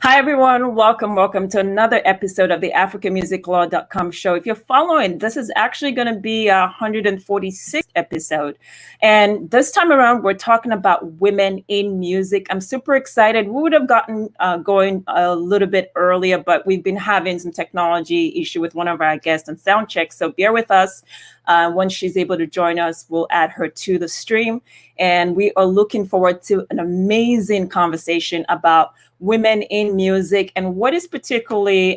Hi, everyone. Welcome to another episode of the AfricanMusicLaw.com show. If you're following, this is actually going to be our 146th episode. And this time around, we're talking about women in music. I'm super excited. We would have gotten going a little bit earlier, but we've been having some technology issue with one of our guests on sound check. So bear with us. Once she's able to join us, we'll add her to the stream. And we are looking forward to an amazing conversation about women in music. And what is particularly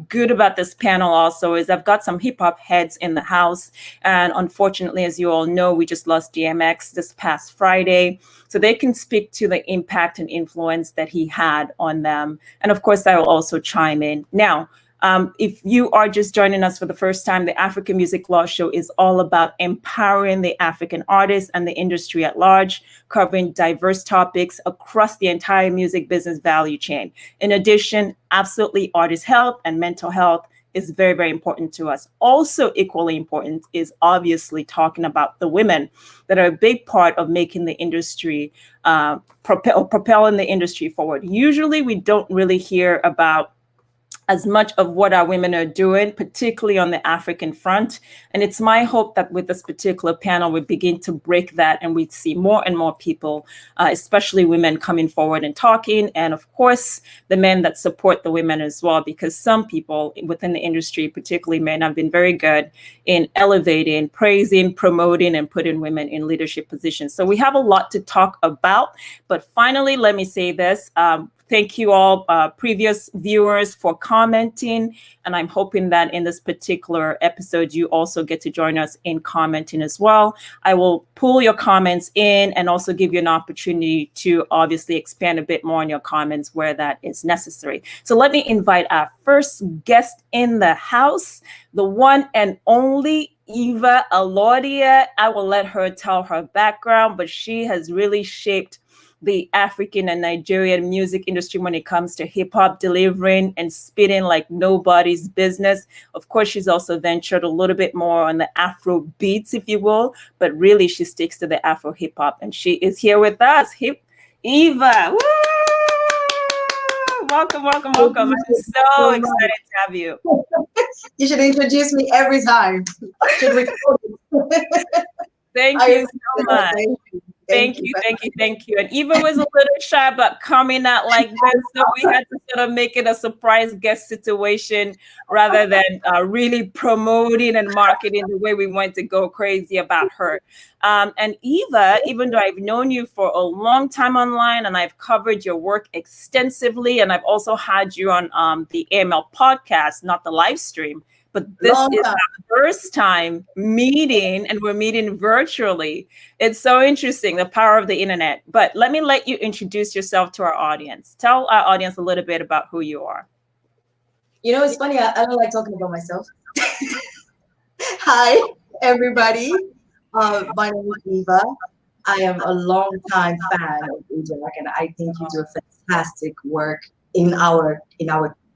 good about this panel also is I've got some hip hop heads in the house. And unfortunately, as you all know, we just lost DMX this past Friday. So they can speak to the impact and influence that he had on them. And of course, I will also chime in. Now, if you are just joining us for the first time, the African Music Law Show is all about empowering the African artists and the industry at large, covering diverse topics across the entire music business value chain. In addition, absolutely, artist health and mental health is very, very important to us. Also equally important is obviously talking about the women that are a big part of making the industry, propelling the industry forward. Usually we don't really hear about as much of what our women are doing, particularly on the African front. And it's my hope that with this particular panel, we begin to break that and we see more and more people, especially women, coming forward and talking. And of course, the men that support the women as well, because some people within the industry, particularly men, have been very good in elevating, praising, promoting, and putting women in leadership positions. So we have a lot to talk about. But finally, let me say this. Thank you all, previous viewers, for commenting. And I'm hoping that in this particular episode, you also get to join us in commenting as well. I will pull your comments in and also give you an opportunity to obviously expand a bit more on your comments where that is necessary. So let me invite our first guest in the house, the one and only EVA ALORDIAH. I will let her tell her background, but she has really shaped the African and Nigerian music industry when it comes to hip hop, delivering and spitting like nobody's business. Of course, she's also ventured a little bit more on the Afrobeats, if you will, but really she sticks to the Afro hip hop. And she is here with us, EVA. Woo! Welcome. I'm so excited to have you. You should introduce me every time. Thank you so much. Thank you. And Eva was a little shy about coming out like this, so we had to sort of make it a surprise guest situation rather than really promoting and marketing the way we went to go crazy about her. And Eva, even though I've known you for a long time online and I've covered your work extensively, and I've also had you on the AML podcast, not the live stream, but this is our first time meeting, and we're meeting virtually. It's so interesting, the power of the internet. But let you introduce yourself to our audience. Tell our audience a little bit about who you are. You know, it's funny, I don't like talking about myself. Hi, everybody. My name is Eva. I am a long-time fan of Uduak, and I think you do a fantastic work in our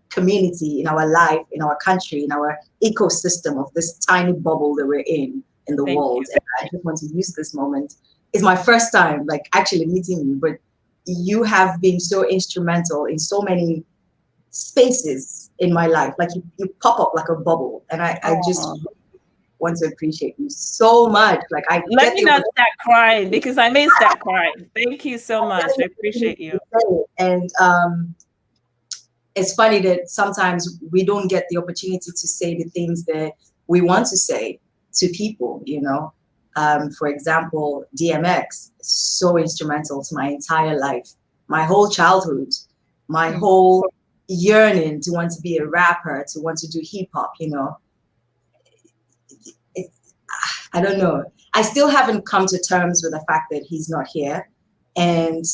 community, in our life, in our country, in our ecosystem of this tiny bubble that we're in the world. And I just want to use this moment. It's my first time like actually meeting you, but you have been so instrumental in so many spaces in my life. Like you pop up like a bubble, and I just want to appreciate you so much. Like let me not start crying, because I may start crying. Thank you so much. I appreciate you. And it's funny that sometimes we don't get the opportunity to say the things that we want to say to people, you know. For example, DMX is so instrumental to my entire life, my whole childhood, my whole yearning to want to be a rapper, to want to do hip hop, you know. I don't know. I still haven't come to terms with the fact that he's not here. And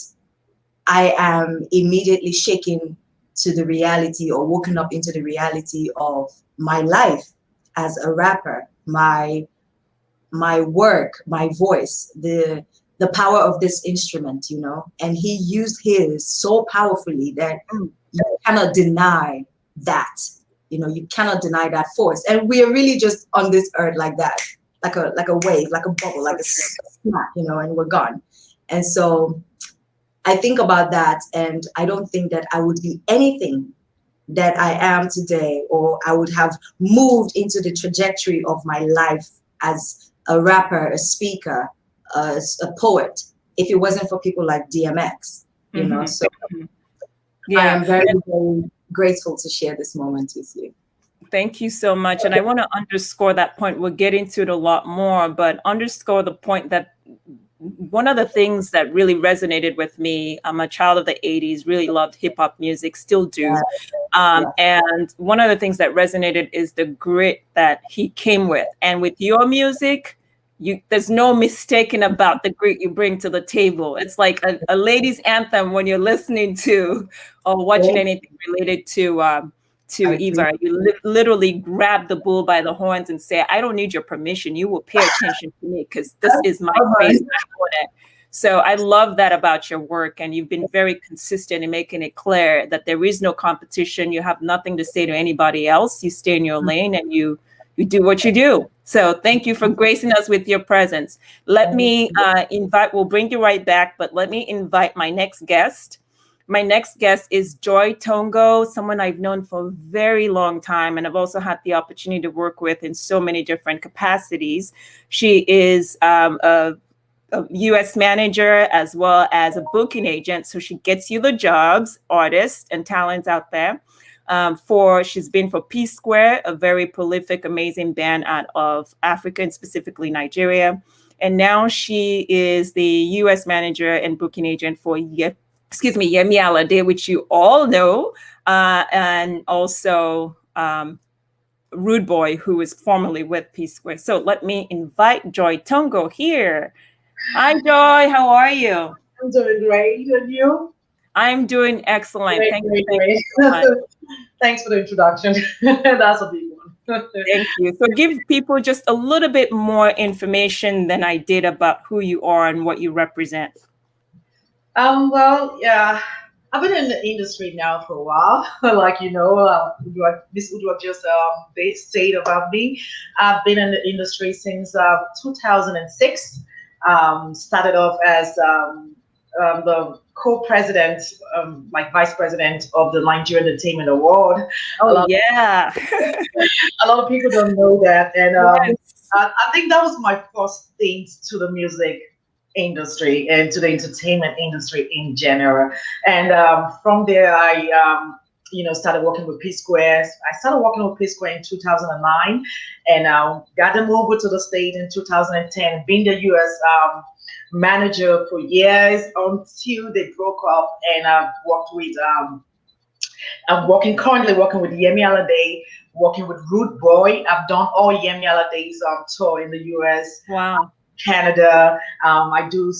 I am immediately shaken to the reality, or woken up into the reality of my life as a rapper, my work, my voice, the power of this instrument, you know. And he used his so powerfully that you cannot deny that, you know, you cannot deny that force. And we are really just on this earth like that, like a wave, like a bubble, like a snap, you know, and we're gone. And so I think about that, and I don't think that I would be anything that I am today, or I would have moved into the trajectory of my life as a rapper, a speaker, a poet, if it wasn't for people like DMX, you know. So yeah, I am very, very grateful to share this moment with you. Thank you so much. And I want to underscore that point. We'll get into it a lot more, but underscore the point that one of the things that really resonated with me, I'm a child of the 80s, really loved hip hop music, still do. And one of the things that resonated is the grit that he came with. And with your music, there's no mistaking about the grit you bring to the table. It's like a ladies' anthem when you're listening to or watching anything related to Eva. You literally grab the bull by the horns and say, I don't need your permission. You will pay attention to me because this is my space. So I love that about your work. And you've been very consistent in making it clear that there is no competition. You have nothing to say to anybody else. You stay in your lane and you do what you do. So thank you for gracing us with your presence. Let me we'll bring you right back, but let me invite my next guest. My next guest is Joy Tongo, someone I've known for a very long time, and I've also had the opportunity to work with in so many different capacities. She is a US manager as well as a booking agent. So she gets you the jobs, artists and talents out there. She's been for P Square, a very prolific, amazing band out of Africa and specifically Nigeria. And now she is the US manager and booking agent for Yemi Alade, which you all know, and also Rude Boy, who is formerly with P Square. So let me invite Joy Tongo here. Hi, Joy. How are you? I'm doing great. And you? I'm doing excellent. Great, Thank great, you. great. Thanks for the introduction. That's a big one. Thank you. So give people just a little bit more information than I did about who you are and what you represent. Well, yeah, I've been in the industry now for a while. Like, you know, Miss Uduak just said about me. I've been in the industry since 2006. Started off as the co-president, like vice president of the Nigerian Entertainment Award. Oh, a lot of people don't know that. And I think that was my first thing to the music industry and to the entertainment industry in general. And from there, I started working with P Square. I started working with P Square in 2009 and got them over to the state in 2010, being the US manager for years until they broke up. And I've worked with, I'm currently working with Yemi Alade, working with Rude Boy. I've done all Yemi Alade's tour in the US. Wow. Canada. I do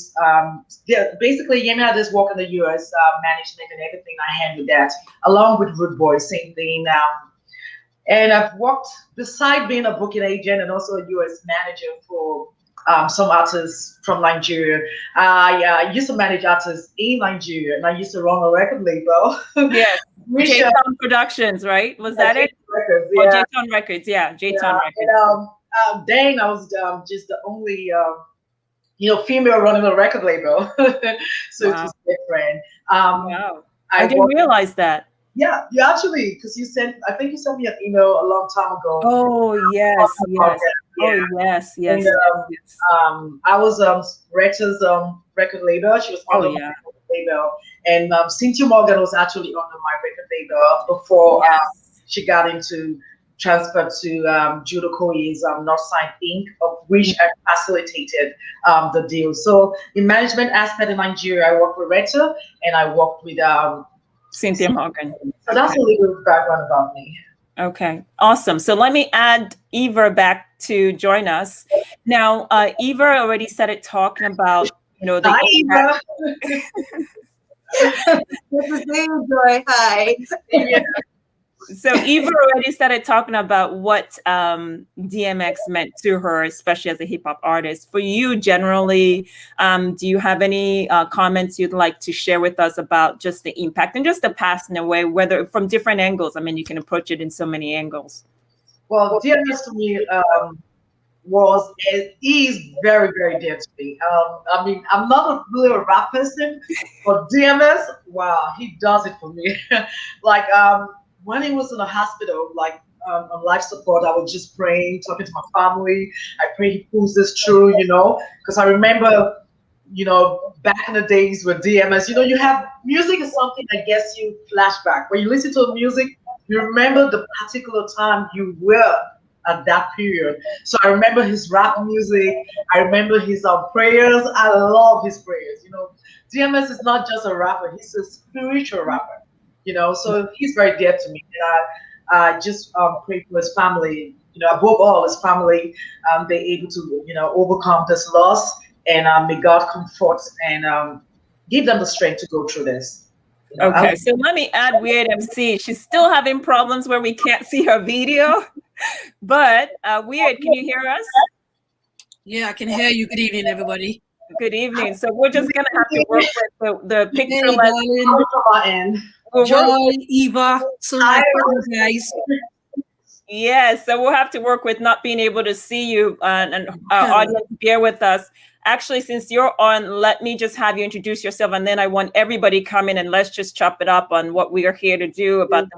basically Yemi Alade's work in the US management and everything. I handle that along with Rude Boy, same thing. And I've worked beside being a booking agent and also a US manager for some artists from Nigeria. I used to manage artists in Nigeria, and I used to run a record label. Yes, J-Town Productions, right? Was that it? Records, yeah. Oh, J-Town Records, yeah, J-Town Records. And, then I was just the only, female running a record label. So It was different. Wow. I didn't realize that. Yeah, you actually, because I think you sent me an email a long time ago. Oh, yes, yes. Yeah. Oh, yes, yes, and, yes. I was Rex's record label. She was on the record label. And Cynthia Morgan was actually under my record label before she got into transferred to Judo Koi's Northside Inc., of which I facilitated the deal. So in management aspect in Nigeria, I worked with Reta and I worked with Cynthia Morgan. So that's a little background about me. Okay, awesome. So let me add Eva back to join us. Now, Eva already started talking about, the Hi, Eva. Good to see you, Joy. Hi. Yeah. So Eva already started talking about what DMX meant to her, especially as a hip hop artist. For you, generally, do you have any comments you'd like to share with us about just the impact and just the past in a way, whether from different angles? I mean, you can approach it in so many angles. Well, DMX to me was and is very, very dear to me. I mean, I'm not really a rap person, but DMS, wow, he does it for me. Like when he was in the hospital, like on life support, I was just praying, talking to my family. I pray he pulls this through, because I remember, back in the days with DMS, you have music is something that gets you flashback. When you listen to music, you remember the particular time you were at that period. So I remember his rap music. I remember his prayers. I love his prayers. DMS is not just a rapper; he's a spiritual rapper. So he's very dear to me. And I just pray for his family. Above all, his family, they're able to overcome this loss, and may God comfort and give them the strength to go through this. Okay, so let me add Weird MC. She's still having problems where we can't see her video. But Weird, can you hear us? Yeah, I can hear you. Good evening, everybody. Good evening. So we're just gonna have to work with the picture. Hey, darling. Joy, Eva, so nice you guys. Yes, so we'll have to work with not being able to see you, and our audience bear with us. Actually, since you're on, let me just have you introduce yourself, and then I want everybody come in and let's just chop it up on what we are here to do about the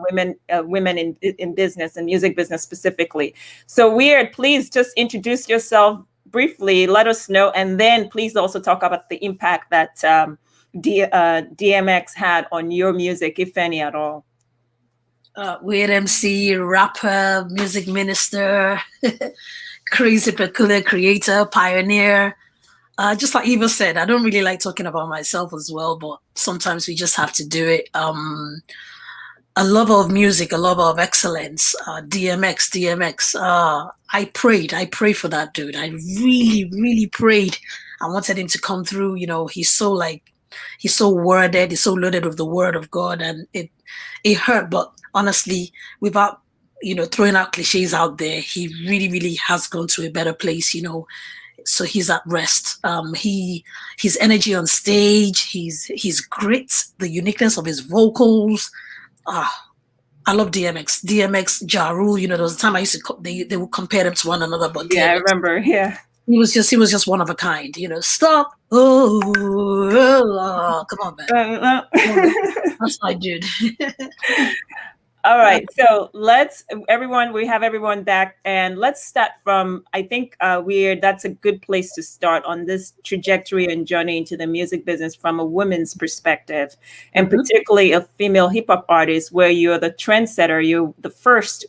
women in business and music business specifically. So Weird, please just introduce yourself briefly, let us know, and then please also talk about the impact that DMX had on your music, if any at all. Weird MC, rapper, music minister, crazy peculiar creator, pioneer. Just like Eva said, I don't really like talking about myself as well, but sometimes we just have to do it. A lover of music, a lover of excellence, DMX. I prayed for that dude. I really, really prayed. I wanted him to come through. He's so worded, he's so loaded with the word of God, and it hurt. But honestly, without throwing out cliches out there, he really, really has gone to a better place. So he's at rest. His energy on stage, his grit, the uniqueness of his vocals. I love DMX. DMX, Ja Rule. There was a time I used to they would compare them to one another, but yeah, DMX, I remember. Yeah, he was just one of a kind. Stop. Oh, come on, man. That's my dude. All right, so we have everyone back, and let's start from, I think that's a good place to start on this trajectory and journey into the music business from a woman's perspective, and particularly a female hip hop artist, where you're the trendsetter, you're the first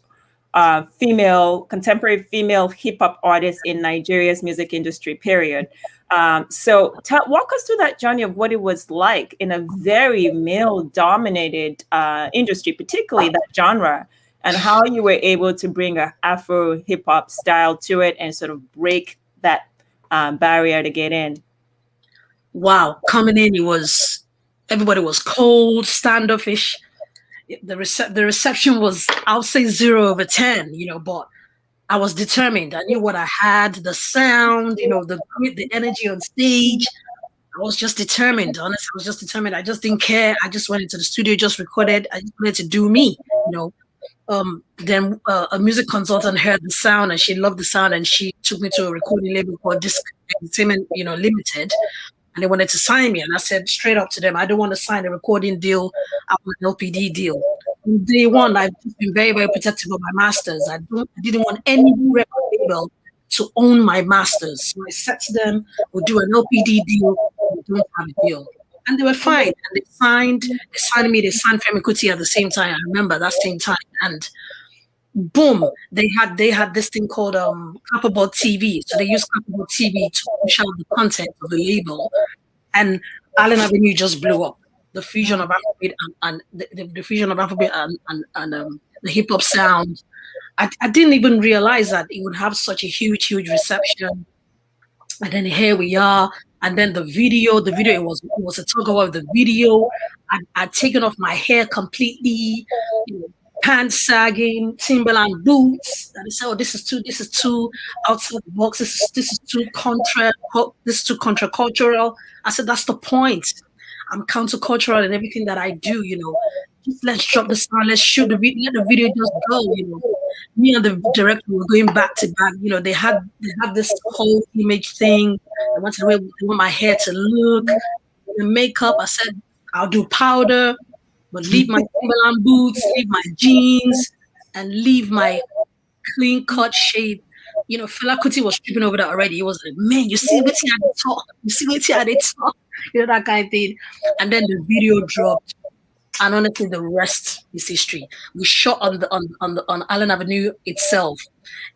contemporary female hip hop artist in Nigeria's music industry, period. So walk us through that journey of what it was like in a very male-dominated industry, particularly that genre, and how you were able to bring a Afro hip-hop style to it and sort of break that barrier to get in. Wow, coming in, everybody was cold, standoffish. The reception was, I'll say 0 over 10, but I was determined. I knew what I had, the sound, the energy on stage. I was just determined. Honestly, I was just determined. I just didn't care. I just went into the studio, just recorded. I just wanted to do me, Then a music consultant heard the sound and she loved the sound, and she took me to a recording label called Disc Entertainment, Limited. And they wanted to sign me. And I said straight up to them, I don't want to sign a recording deal. I want an LPD deal. From day one, I've been very, very protective of my masters. I didn't want any record label to own my masters. So I said to them, we'll do an LPD deal, we don't have a deal. And they were fine. And they signed me, they signed Femi Kuti at the same time. I remember that same time. And boom, they had this thing called Clapperboard TV. So they used Clapperboard TV to push out the content of the label, and Allen Avenue just blew up. The fusion of Afrobeat and the fusion of Afrobeat and the hip hop sound. I didn't even realize that it would have such a huge reception. And then here we are. And then the video, it was a tug of the video. I'd taken off my hair completely, pants sagging, Timberland boots. And they said, "Oh, this is too outside the box. This is too countercultural." I said, "That's the point. I'm countercultural in everything that I do. Just let's drop the sound, let's shoot the video, let the video just go. me and the director were going back to back. You know, they had this whole image thing. They wanted the way they want my hair to look, the makeup. I said, I'll do powder, but leave my Timberland boots, leave my jeans, and leave my clean cut shade. You know, Fela Kuti was tripping over that already. He was like, man, you see what he had to talk. You see what he had to talk. You know, that kind of thing. And then the video dropped. And honestly, the rest is history. We shot on Allen Avenue itself.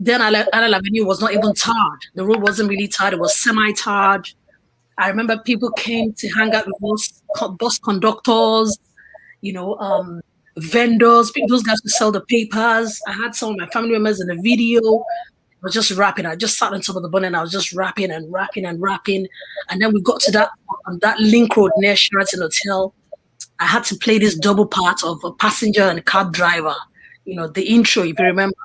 Then Allen Avenue was not even tarred. The road wasn't really tarred. It was semi-tarred. I remember people came to hang out with us, bus conductors, you know, vendors, those guys who sell the papers. I had some of my family members in the video. I was just rapping. I just sat on top of the bun and I was just rapping and rapping and rapping. And then we got to that link road near Sheraton Hotel. I had to play this double part of a passenger and a cab driver, you know, the intro, if you remember.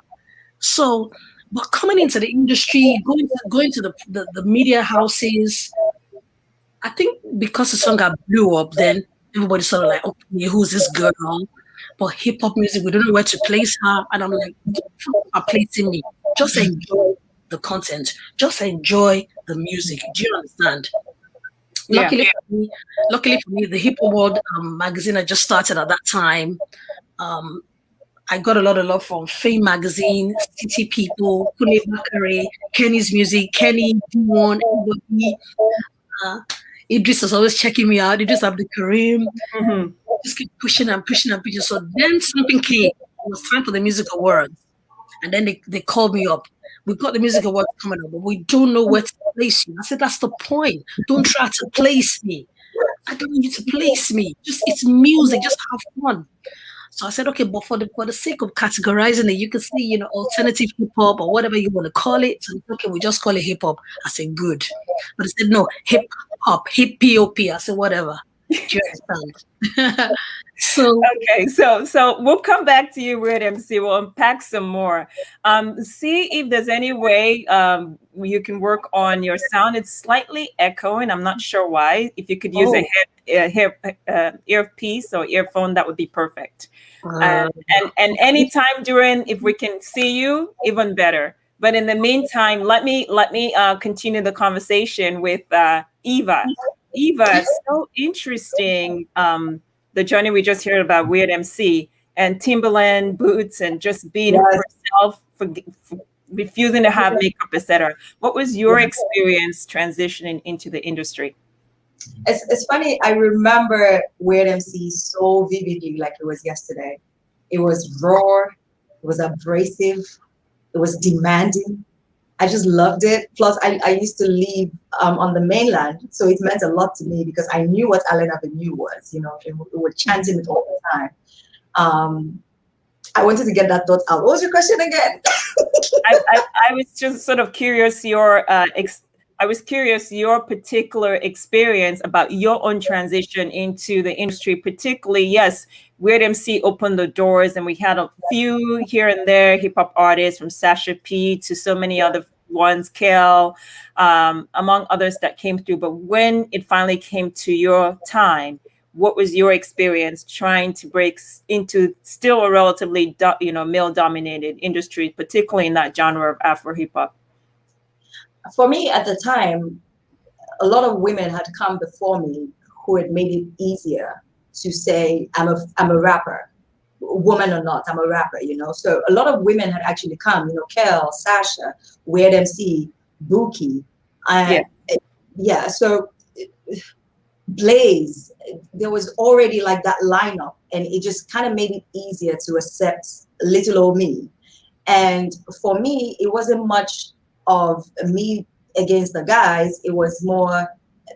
So, but coming into the industry, going to the media houses, I think because the song got blew up, then everybody sort of like, okay, who's this girl? But hip hop music, we don't know where to place her. And I'm like, are placing me. Just enjoy the content. Just enjoy the music. Do you understand? Yeah. Luckily for me, the Hip Hop World magazine I just started at that time. I got a lot of love from Fame magazine, City People, Kune Bakare, Kenny's Music, Kenny, D1, everybody. Idris was always checking me out. Idris Abdul Karim. Just keep pushing and pushing and pushing. So then something came. It was time for the Music Awards. And then they called me up. We've got the Music Awards coming up, but we don't know where to place you. I said, that's the point. Don't try to place me. I don't want you to place me. It's music. Just have fun. So I said, okay, but for the sake of categorizing it, you can see, you know, alternative hip hop or whatever you want to call it. So okay, we just call it hip hop. I said, good. But I said, no, hip hop, hip POP. I said, whatever. Do you understand? So we'll come back to you, Weird MC. We'll unpack some more. See if there's any way you can work on your sound. It's slightly echoing. I'm not sure why. If you could use a earpiece or earphone, that would be perfect. And anytime during, if we can see you, even better. But in the meantime, let me continue the conversation with Eva. Eva, so interesting. The journey we just heard about Weird MC and Timberland boots and just being herself, for refusing to have makeup, etc. What was your experience transitioning into the industry? It's funny. I remember Weird MC so vividly, like it was yesterday. It was raw. It was abrasive. It was demanding. I just loved it. Plus, I used to live on the mainland, so it meant a lot to me because I knew what Allen Avenue was. You know, we were chanting it all the time. I wanted to get that thought out. What was your question again? I was just sort of curious your particular experience about your own transition into the industry, particularly, yes, Weird MC opened the doors and we had a few here and there hip hop artists from Sasha P to so many other ones, Kel, among others that came through. But when it finally came to your time, what was your experience trying to break into still a relatively, male-dominated industry, particularly in that genre of Afro hip hop? For me at the time, a lot of women had come before me who had made it easier to say, I'm a rapper, woman or not, I'm a rapper, you know. So a lot of women had actually come, you know, Kel, Sasha, Weird MC, Buki. So Blaze, there was already like that lineup, and it just kind of made it easier to accept little old me. And for me, it wasn't much of me against the guys. It was more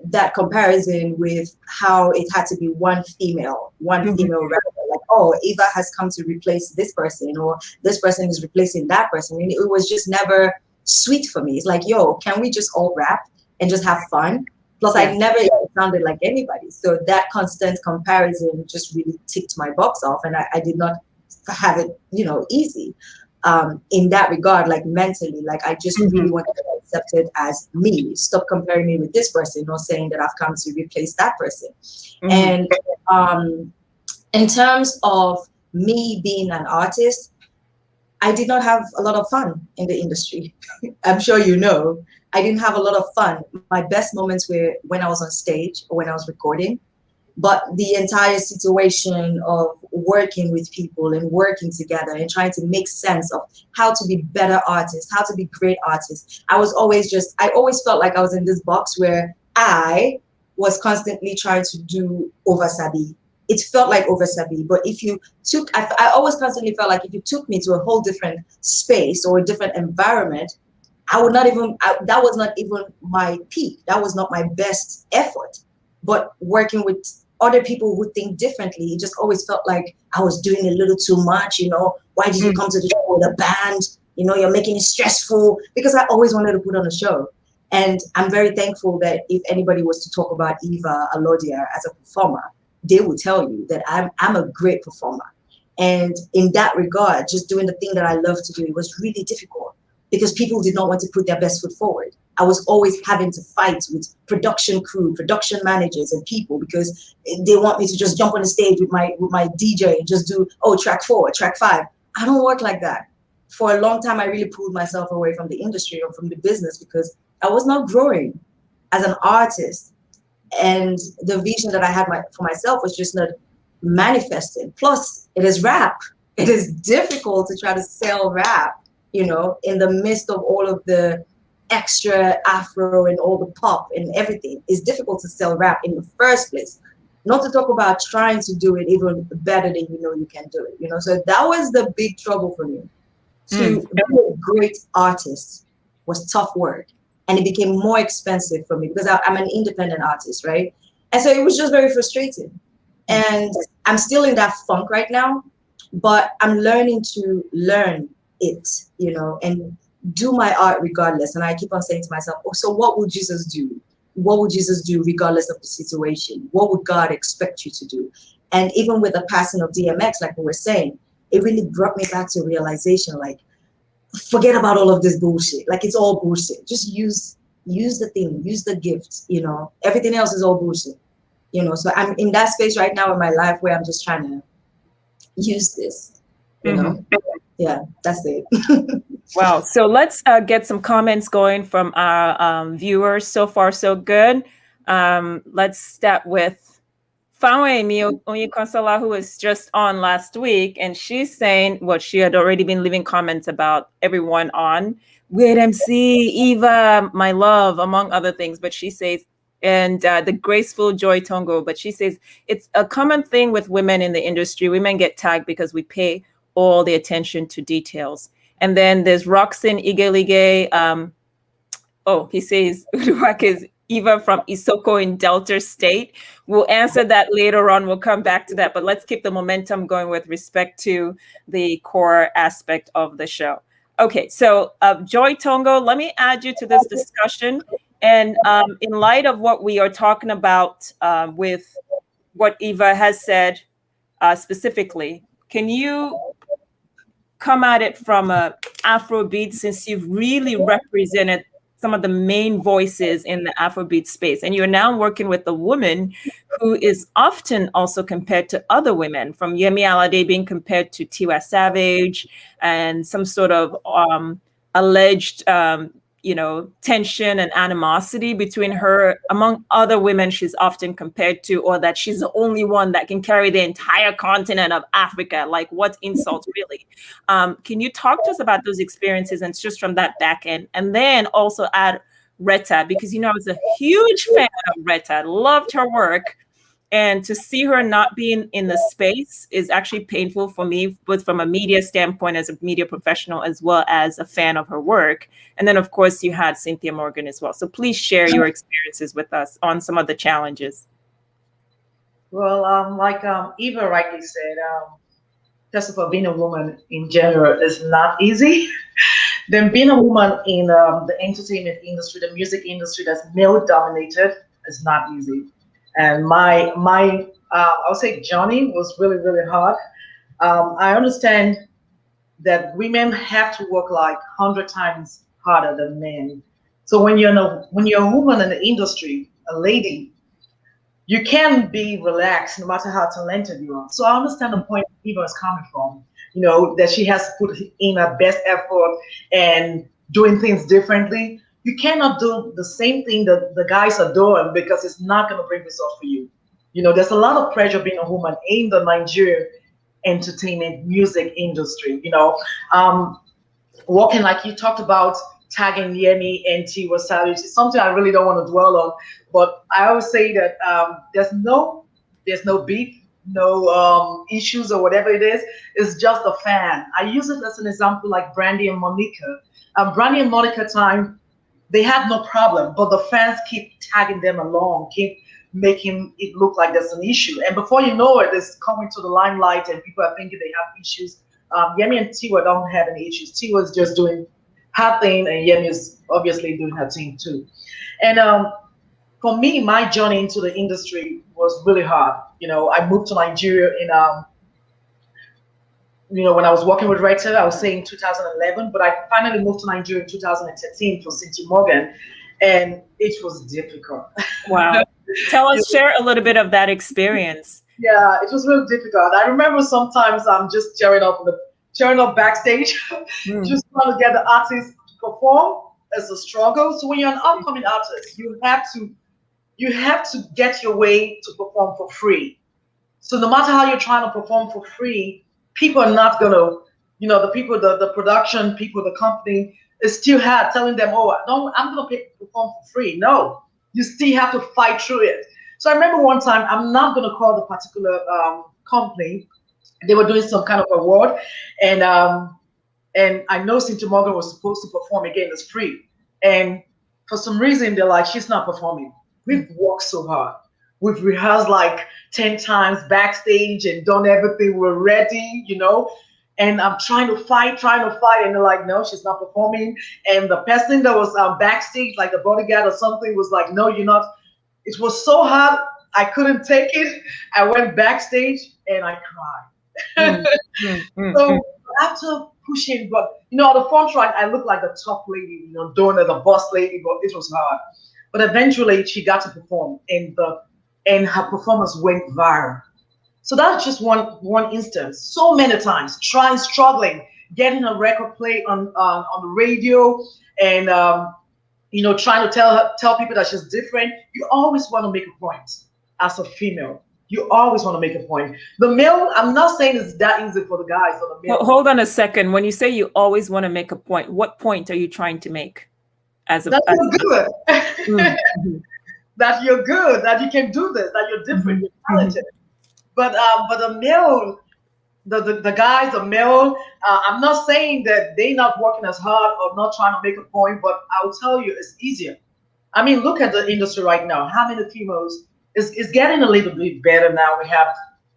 that comparison with how it had to be one female rapper, like, oh, Eva has come to replace this person, or this person is replacing that person, and it was just never sweet for me. It's like, yo, can we just all rap and just have fun? Plus, I never even sounded like anybody, so that constant comparison just really ticked my box off, and I did not have it, you know, easy. In that regard, like mentally, like I just really wanted to be accepted as me. Stop comparing me with this person, or saying that I've come to replace that person. And in terms of me being an artist, I did not have a lot of fun in the industry. I'm sure you know, I didn't have a lot of fun. My best moments were when I was on stage or when I was recording. But the entire situation of working with people and working together and trying to make sense of how to be better artists, how to be great artists, I always felt like I was in this box where I was constantly trying to do oversabi. It felt like oversabi, but if you took, I always constantly felt like if you took me to a whole different space or a different environment, that was not even my peak. That was not my best effort. But working with other people who think differently, it just always felt like I was doing a little too much, you know. Why did you come to the show with a band? You know, you're making it stressful, because I always wanted to put on a show. And I'm very thankful that if anybody was to talk about EVA ALORDIAH as a performer, they will tell you that I'm a great performer. And in that regard, just doing the thing that I love to do, it was really difficult because people did not want to put their best foot forward. I was always having to fight with production crew, production managers and people because they want me to just jump on the stage with my DJ and just do, track 4, track 5. I don't work like that. For a long time, I really pulled myself away from the industry or from the business because I was not growing as an artist. And the vision that I had for myself was just not manifesting. Plus, it is rap. It is difficult to try to sell rap, you know, in the midst of all of the extra Afro and all the pop and everything. It's difficult to sell rap in the first place. Not to talk about trying to do it even better than you know you can do it, you know. So that was the big trouble for me. To be a great artist was tough work. And it became more expensive for me because I'm an independent artist, right? And so it was just very frustrating. And I'm still in that funk right now, but I'm learning to learn it, you know, and do my art regardless. And I keep on saying to myself, so what would Jesus do? What would Jesus do regardless of the situation? What would God expect you to do? And even with the passing of DMX, like we were saying, it really brought me back to realization, like, forget about all of this bullshit. Like, it's all bullshit. Just use the thing, use the gift, you know. Everything else is all bullshit, you know. So I'm in that space right now in my life where I'm just trying to use this, you know. Yeah, that's it. Wow. So let's get some comments going from our viewers. So far, so good. Let's start with Yemi Onyekonsola, who was just on last week, and she's saying what she had already been leaving comments about everyone on. Weird MC, Eva, my love, among other things. But she says, and the graceful Joy Tongo, but she says, it's a common thing with women in the industry. Women get tagged because we pay all the attention to details. And then there's Roxanne Igelige. He says, Uduak is Eva from Isoko in Delta State. We'll answer that later on. We'll come back to that. But let's keep the momentum going with respect to the core aspect of the show. Okay, so Joy Tongo, let me add you to this discussion. And in light of what we are talking about with what Eva has said specifically, can you come at it from a Afrobeat, since you've really represented some of the main voices in the Afrobeat space, and you're now working with a woman who is often also compared to other women, from Yemi Alade being compared to Tiwa Savage, and some sort of alleged tension and animosity between her, among other women she's often compared to, or that she's the only one that can carry the entire continent of Africa. Like, what insult, really? Can you talk to us about those experiences, and just from that back end? And then also add Retta, because, you know, I was a huge fan of Retta, loved her work. And to see her not being in the space is actually painful for me, both from a media standpoint, as a media professional, as well as a fan of her work. And then, of course, you had Cynthia Morgan as well. So please share your experiences with us on some of the challenges. Well, like Eva rightly said, first of all, being a woman in general is not easy. Then being a woman in the entertainment industry, the music industry that's male dominated, is not easy. And my I'll say journey was really, really hard. I understand that women have to work like 100 times harder than men. So when you're a woman in the industry, a lady, you can be relaxed no matter how talented you are. So I understand the point Eva is coming from. that she has put in her best effort and doing things differently. You cannot do the same thing that the guys are doing because it's not going to bring results for you. There's a lot of pressure being a woman in the Nigerian entertainment music industry. Working like you talked about, tagging Yemi and Tiwa Savage is something I really don't want to dwell on. But I always say that there's no beef, no issues or whatever it is. It's just a fan. I use it as an example, like Brandy and Monica. Brandy and Monica time, they had no problem, but the fans keep tagging them along, keep making it look like there's an issue. And before you know it, it's coming to the limelight and people are thinking they have issues. Yemi and Tiwa don't have any issues. Tiwa is just doing her thing, and Yemi is obviously doing her thing too. And for me, my journey into the industry was really hard. I moved to Nigeria in when I was working with Rector, I was saying 2011, but I finally moved to Nigeria in 2013 for Cynthia Morgan, and it was difficult. Wow. Share a little bit of that experience. Yeah, it was really difficult. I remember sometimes I'm just tearing up backstage, just trying to get the artists to perform as a struggle. So when you're an upcoming artist, you have to get your way to perform for free. So no matter how you're trying to perform for free, people are not gonna, the people, the production people, the company is still hard telling them, oh, no, I'm gonna perform for free. No, you still have to fight through it. So I remember one time, I'm not gonna call the particular company. They were doing some kind of award, and I know Cynthia Morgan was supposed to perform again as free, and for some reason they're like, she's not performing. We've worked so hard. We've rehearsed like 10 times backstage and done everything. We're ready, and I'm trying to fight, and they're like, no, she's not performing. And the person that was backstage, like the bodyguard or something, was like, no, you're not. It was so hard, I couldn't take it. I went backstage and I cried. So after pushing, but at the front right, I looked like the top lady, doing the boss lady, but it was hard. But eventually she got to perform, and her performance went viral. So that's just one instance. So many times, struggling, getting a record play on the radio, and trying to tell people that she's different. You always want to make a point as a female. You always want to make a point. The male, I'm not saying it's that easy for the guys or the male. Well, hold on a second. When you say you always want to make a point, what point are you trying to make? That you're good. That you're good, that you can do this, that you're different, you're talented. But the male, the guys, the male, I'm not saying that they're not working as hard or not trying to make a point, but I'll tell you, it's easier. I mean, look at the industry right now. How many females is getting a little bit better now? We have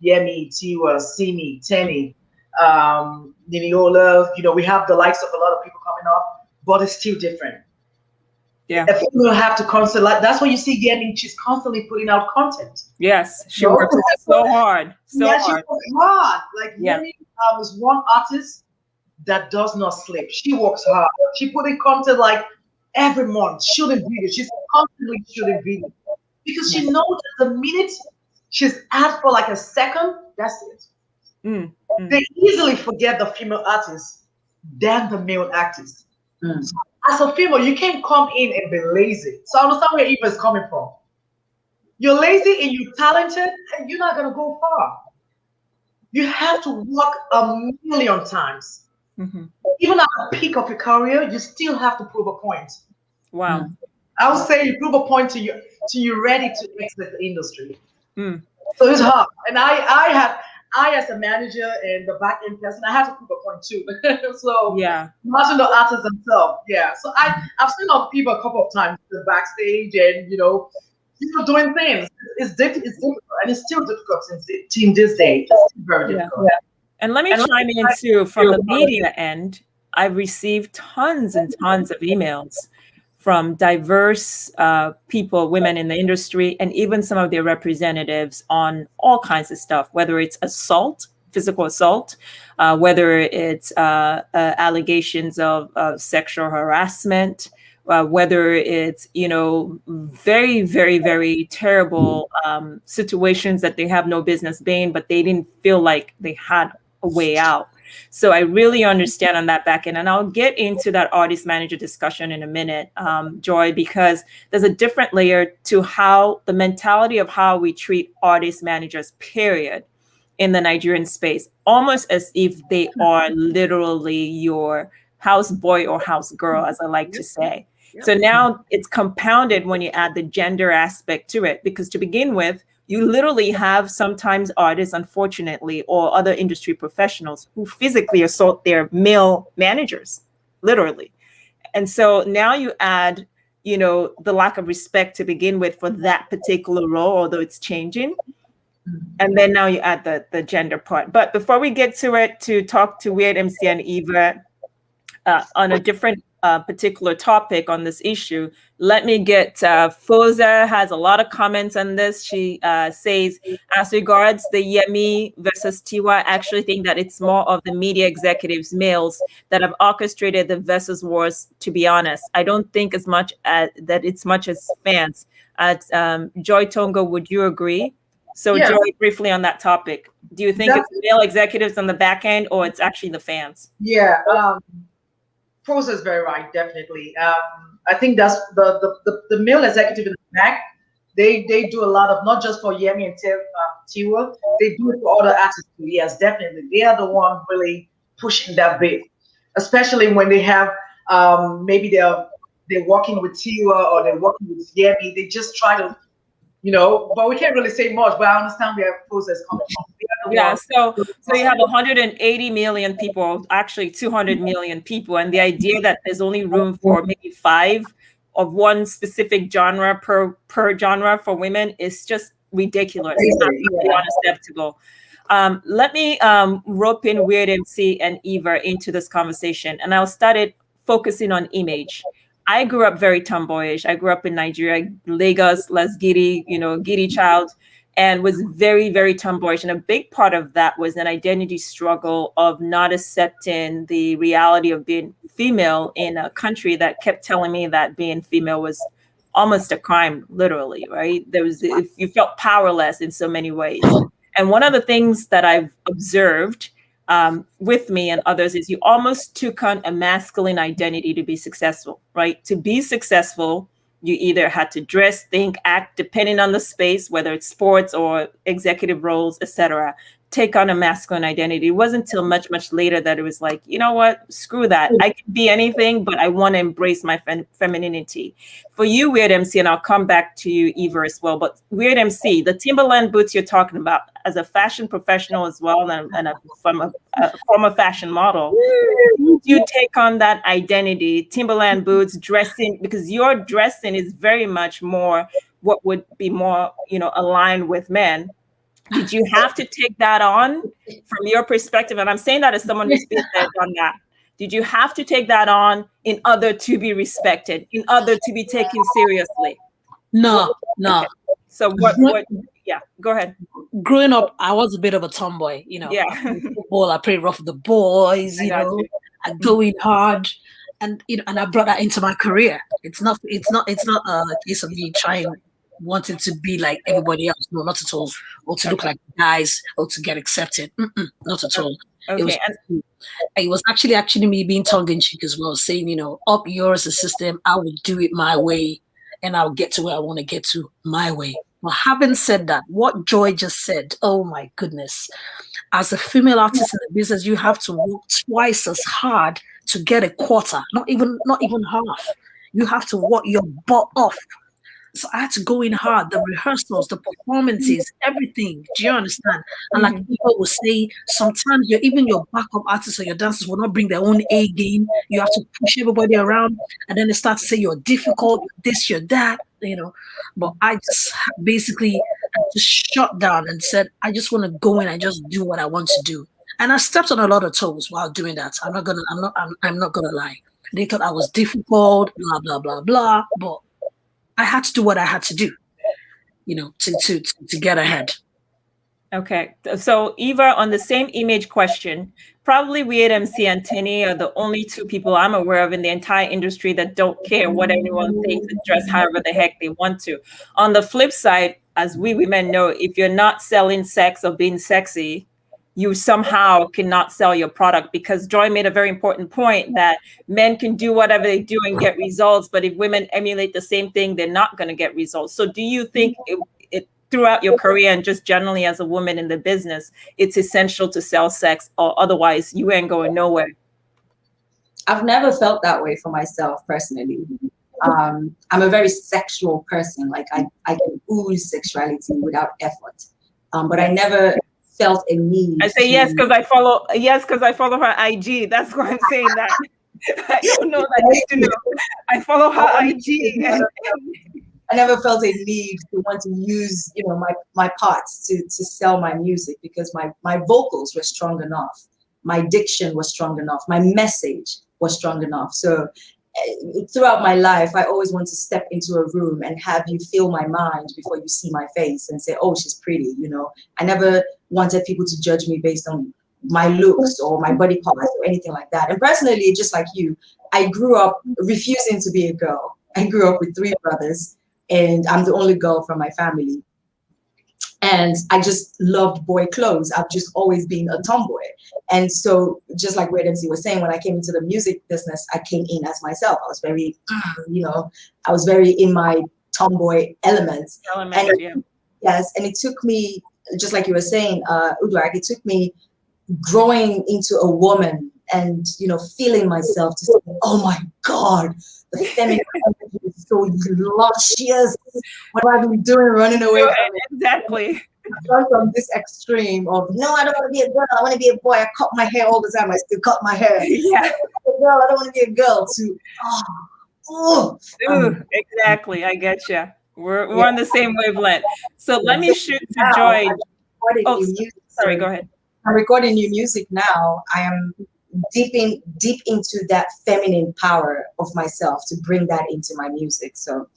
Yemi, Tiwa, Simi, Tenny, Niniola. We have the likes of a lot of people coming up, but it's still different. Yeah. A female have to constantly, like, that's why you see Yemi, she's constantly putting out content. Yes, she works so hard. She works hard. Like Yemi is one artist that does not sleep. She works hard. She put in content like every month, shooting videos. She's constantly shooting videos because she knows that the minute she's out for like a second, that's it. They easily forget the female artist than the male artist. So as a female, you can't come in and be lazy. So I understand where Eva is coming from. You're lazy and you're talented, and you're not gonna go far. You have to work a million times. Even at the peak of your career, you still have to prove a point. Wow. I would say you prove a point till you're ready to exit the industry. So it's hard. And I as a manager and the back end person, I had to prove a point too. So yeah, imagine the artists themselves. Yeah. So I've seen other people a couple of times in the backstage and doing things. It's difficult, and it's still difficult in this day. It's very difficult. Yeah. And let me chime in too, from the media end, I've received tons and tons of emails from diverse people, women in the industry, and even some of their representatives on all kinds of stuff, whether it's assault, physical assault, whether it's allegations of sexual harassment, whether it's, very, very, very terrible situations that they have no business being, but they didn't feel like they had a way out. So I really understand on that back end. And I'll get into that artist manager discussion in a minute, Joy, because there's a different layer to how the mentality of how we treat artist managers, period, in the Nigerian space, almost as if they are literally your house boy or house girl, as I like to say. So now it's compounded when you add the gender aspect to it, because to begin with, you literally have sometimes artists, unfortunately, or other industry professionals who physically assault their male managers, literally. And so now you add, the lack of respect to begin with for that particular role, although it's changing. And then now you add the gender part. But before we get to it, to talk to Weird MC and Eva on a different particular topic on this issue, let me get Foza has a lot of comments on this. She says, as regards the Yemi versus Tiwa, I actually think that it's more of the media executives, males, that have orchestrated the versus wars, to be honest. I don't think as much as fans. Joy Tongo, would you agree? So Joy, briefly on that topic, do you think it's male executives on the back end, or it's actually the fans? Yeah, Prosa is very right, definitely. I think that's the male executive in the back. They do a lot of, not just for Yemi and Tiwa, they do it for other artists too. Yes, definitely. They are the one really pushing that bit, especially when they have maybe they're working with Tiwa or they're working with Yemi. They just try to, but we can't really say much. But I understand where Prosa is coming from. Yeah, so you have 180 million people, actually 200 million people, and the idea that there's only room for maybe 5 of one specific genre per genre for women is just ridiculous. It's absolutely unacceptable. Let me rope in Weird MC and Eva into this conversation, and I'll start it focusing on image. I grew up very tomboyish. I grew up in Nigeria, Lagos, less giddy, giddy child, and was very, very tomboyish. And a big part of that was an identity struggle of not accepting the reality of being female in a country that kept telling me that being female was almost a crime, literally, right? You felt powerless in so many ways. And one of the things that I've observed with me and others is you almost took on a masculine identity to be successful, right? To be successful, you either had to dress, think, act, depending on the space, whether it's sports or executive roles, etc., take on a masculine identity. It wasn't until much, much later that it was like, you know what, screw that. I can be anything, but I want to embrace my femininity. For you, Weird MC, and I'll come back to you, Eva, as well, but Weird MC, the Timberland boots you're talking about, as a fashion professional as well, and from a former fashion model, you take on that identity, Timberland boots, dressing, because your dressing is very much more what would be more, aligned with men. Did you have to take that on from your perspective? And I'm saying that as someone who's been there, done that. Did you have to take that on in order to be respected, in order to be taken seriously? No. Okay. So what? Yeah, go ahead. Growing up, I was a bit of a tomboy. Yeah. Football, I played rough with the boys. I go in hard, and and I brought that into my career. It's not a case of me wanting to be like everybody else. No, not at all. Or to look like guys, or to get accepted. Not at all. Okay. It was actually me being tongue-in-cheek as well, saying, up yours a system, I will do it my way, and I'll get to where I want to get to my way. Well, having said that, what Joy just said, oh my goodness. As a female artist in the business, you have to work twice as hard to get a quarter, not even half. You have to work your butt off. So I had to go in hard, the rehearsals, the performances, everything. Do you understand? And like people will say, sometimes your backup artists or your dancers will not bring their own A game. You have to push everybody around, and then they start to say you're difficult, you're this, you're that, But I just basically shut down and said, I just want to go in and just do what I want to do. And I stepped on a lot of toes while doing that. I'm not gonna lie. They thought I was difficult, blah blah blah blah, but I had to do what I had to do, to get ahead. Okay. So Eva, on the same image question, probably Weird MC and Tenny are the only two people I'm aware of in the entire industry that don't care what anyone thinks and dress however the heck they want to. On the flip side, as we women know, if you're not selling sex or being sexy, you somehow cannot sell your product, because Joy made a very important point that men can do whatever they do and get results, but if women emulate the same thing, they're not going to get results. So do you think it throughout your career and just generally as a woman in the business, it's essential to sell sex, or otherwise you ain't going nowhere? I've never felt that way for myself personally. I'm a very sexual person. Like I can ooze sexuality without effort. But I never felt a need. I say yes because I follow. Yes, because I follow her IG. That's why I'm saying that. I don't know that. Just to know, I follow her IG. I never felt a need to want to use, my parts to sell my music, because my vocals were strong enough, my diction was strong enough, my message was strong enough. So throughout my life, I always want to step into a room and have you feel my mind before you see my face and say, oh, she's pretty. I never wanted people to judge me based on my looks or my body parts or anything like that. And personally, just like you, I grew up refusing to be a girl. I grew up with 3 brothers, and I'm the only girl from my family. And I just loved boy clothes. I've just always been a tomboy. And so just like Red MC was saying, when I came into the music business, I came in as myself. I was very, I was very in my tomboy elements. Yes, and it took me, just like you were saying, Uduak, it took me growing into a woman and, feeling myself to say, oh my God, the feminine energy is so luscious. What have I been doing running away from it? Exactly. I've gone from this extreme of, no, I don't want to be a girl, I want to be a boy. I cut my hair all the time. I still cut my hair. Yeah. I don't want to be a girl, to, exactly. I get you. We're on the same wavelength. So let me shoot to Joy. Sorry, go ahead. I'm recording new music now. I am deep into that feminine power of myself to bring that into my music. So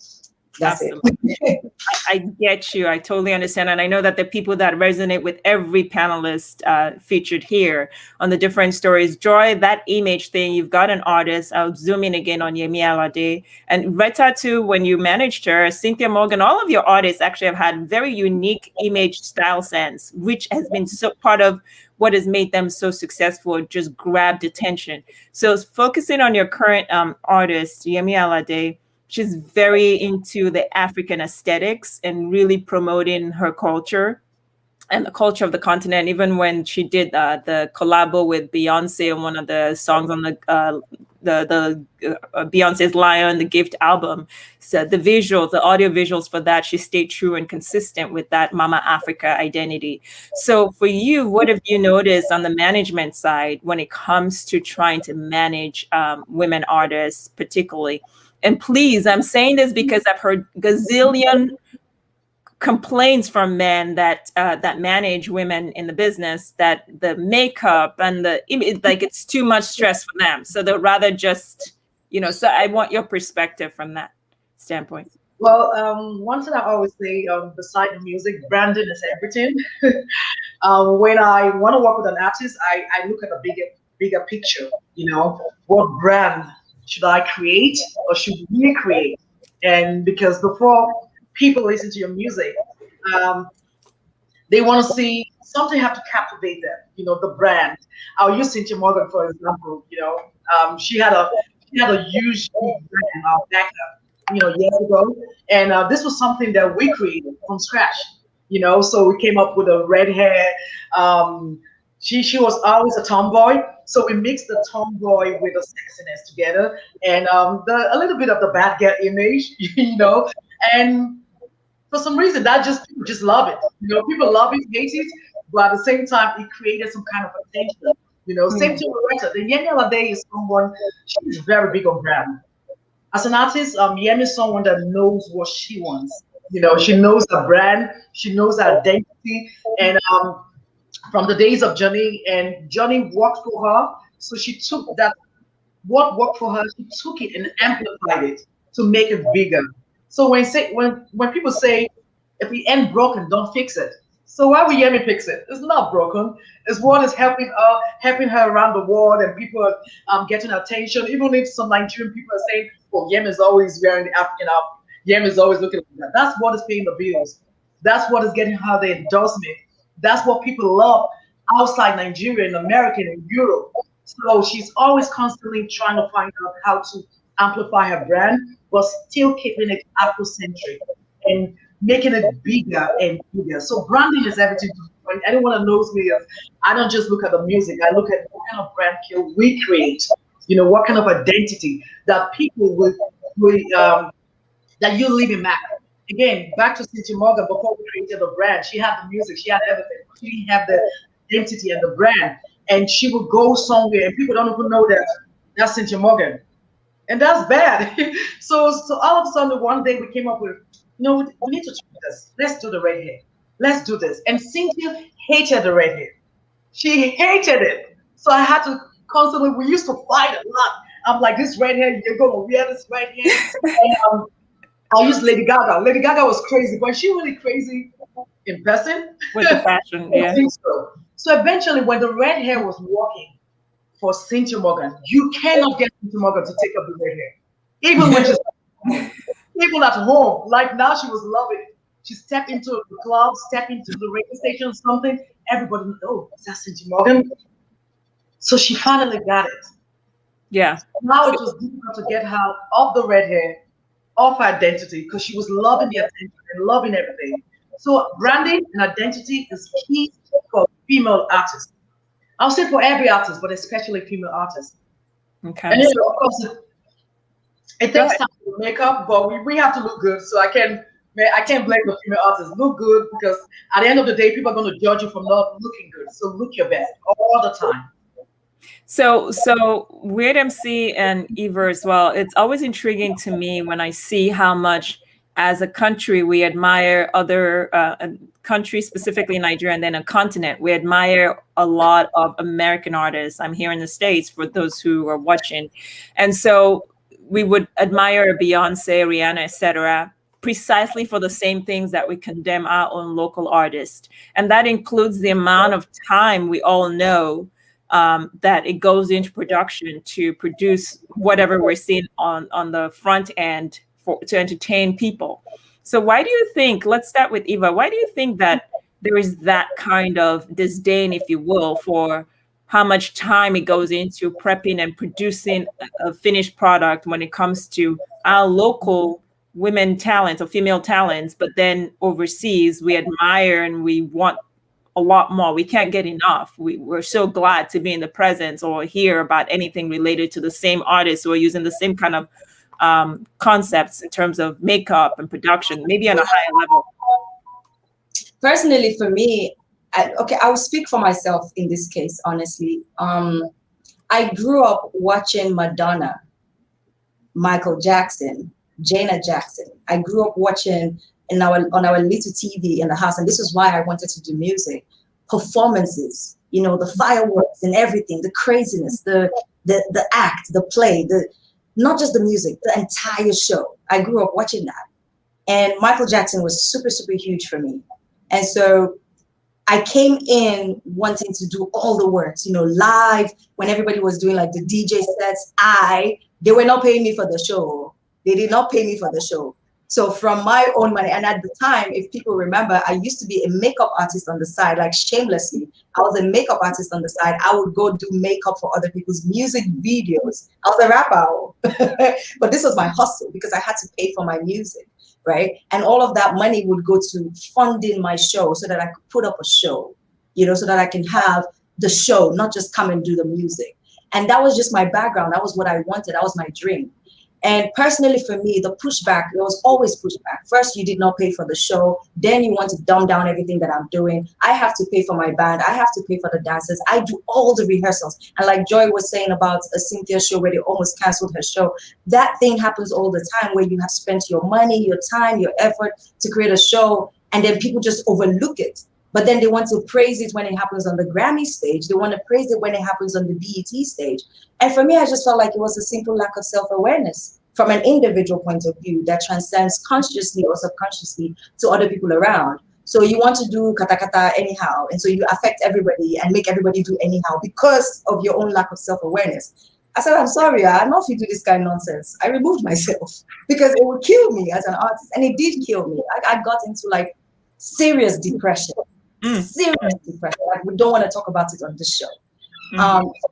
that's Absolutely. it. I get you. I totally understand. And I know that the people that resonate with every panelist featured here on the different stories. Joy, that image thing, you've got an artist. I'll zoom in again on Yemi Alade. And Retta too, when you managed her, Cynthia Morgan, all of your artists actually have had very unique image style sense, which has been so part of what has made them so successful, just grabbed attention. So focusing on your current artist, Yemi Alade, she's very into the African aesthetics and really promoting her culture and the culture of the continent. Even when she did the collabo with Beyonce on one of the songs on the Beyonce's Lion, the Gift album, so the visuals, the audio visuals for that, she stayed true and consistent with that Mama Africa identity. So for you, what have you noticed on the management side when it comes to trying to manage women artists particularly? And please, I'm saying this because I've heard gazillion complaints from men that that manage women in the business, that the makeup and it's too much stress for them. So they'd rather just, so I want your perspective from that standpoint. Well, one thing I always say, beside the music, branding is everything. When I want to work with an artist, I look at a bigger picture, what brand should I create or should we create? And because before people listen to your music, they want to see something have to captivate them, the brand. I'll use Cynthia Morgan, for example, she had a huge brand back years ago. And this was something that we created from scratch, so we came up with a red hair. She was always a tomboy, so we mixed the tomboy with the sexiness together, and a little bit of the bad girl image, and for some reason people just love it. People love it, hate it, but at the same time, it created some kind of attention. Same thing with Retta. The Yemi Alade is someone, she's very big on brand. As an artist, Yemi is someone that knows what she wants. She knows her brand, she knows her identity, and from the days of Johnny, and Johnny worked for her, so she took that, what worked for her, she took it and amplified it to make it bigger. So when people say, if it ain't broken, don't fix it. So why would Yemi fix it? It's not broken. It's what is helping her around the world, and people are getting attention. Even if some Nigerian people are saying, "Oh, Yemi is always wearing the African outfit. Yemi is always looking like that." That's what is paying the bills. That's what is getting her the endorsement. That's what people love outside Nigeria, in America, in Europe. So she's always constantly trying to find out how to amplify her brand, but still keeping it Afrocentric and making it bigger and bigger. So branding is everything. When anyone that knows me, I don't just look at the music. I look at what kind of brand can we create. What kind of identity that people that you live in Mac. Again, back to Cynthia Morgan, before we created the brand, she had the music, she had everything. She didn't have the identity and the brand. And she would go somewhere and people don't even know that that's Cynthia Morgan. And that's bad. So all of a sudden, one day we came up with, we need to try this. Let's do the red hair. Let's do this. And Cynthia hated the red hair. She hated it. So I had to constantly, we used to fight a lot. I'm like, this red hair, you're going to wear this red hair. And I used Lady Gaga. Lady Gaga was crazy, but she really crazy in person. With the fashion, yeah. I think so. So eventually, when the red hair was working for Cynthia Morgan, you cannot get Cynthia Morgan to take up the red hair. Even when she's people at home, like now she was loving it. She stepped into the club, stepped into the radio station, something. Everybody, is that Cynthia Morgan? So she finally got it. Yeah. Now it was difficult to get her off the red hair, off her identity, because she was loving the attention and loving everything. So branding and identity is key for female artists. I'll say for every artist, but especially female artists. Okay. And of course, it takes time to make up, but we have to look good. So I can't blame the female artists. Look good, because at the end of the day, people are going to judge you for not looking good. So look your best all the time. So Weird MC and Eva as well, it's always intriguing to me when I see how much as a country we admire other countries, specifically Nigeria, and then a continent. We admire a lot of American artists. I'm here in the States for those who are watching. And so we would admire Beyonce, Rihanna, etc., precisely for the same things that we condemn our own local artists. And that includes the amount of time we all know that it goes into production to produce whatever we're seeing on the front end to entertain people. So why do you think, let's start with Eva, why do you think that there is that kind of disdain, if you will, for how much time it goes into prepping and producing a finished product when it comes to our local women talents or female talents, but then overseas we admire and we want a lot more. We can't get enough. We're so glad to be in the presence or hear about anything related to the same artists who are using the same kind of concepts in terms of makeup and production, maybe on a higher level. Personally, for me, I will speak for myself in this case, honestly. I grew up watching Madonna, Michael Jackson, Janet Jackson. I grew up watching on our little TV in the house, and this is why I wanted to do music. Performances, the fireworks and everything, the craziness, the act, the play, not just the music, the entire show. I grew up watching that. And Michael Jackson was super, super huge for me. And so I came in wanting to do all the works, live, when everybody was doing like the DJ sets. They were not paying me for the show. They did not pay me for the show. So from my own money, and at the time, if people remember, I used to be a makeup artist on the side, like shamelessly. I was a makeup artist on the side. I would go do makeup for other people's music videos. I was a rapper, but this was my hustle because I had to pay for my music, right? And all of that money would go to funding my show so that I could put up a show, so that I can have the show, not just come and do the music. And that was just my background. That was what I wanted. That was my dream. And personally for me, the pushback, there was always pushback. First, you did not pay for the show. Then you want to dumb down everything that I'm doing. I have to pay for my band. I have to pay for the dancers. I do all the rehearsals. And like Joy was saying about a Cynthia show where they almost canceled her show, that thing happens all the time where you have spent your money, your time, your effort to create a show, and then people just overlook it. But then they want to praise it when it happens on the Grammy stage. They want to praise it when it happens on the BET stage. And for me, I just felt like it was a simple lack of self-awareness from an individual point of view that transcends consciously or subconsciously to other people around. So you want to do kata kata anyhow. And so you affect everybody and make everybody do anyhow because of your own lack of self-awareness. I said, I'm sorry, I don't know if you do this kind of nonsense. I removed myself because it would kill me as an artist. And it did kill me. I got into like serious depression. Seriously pressure. Like, we don't want to talk about it on this show.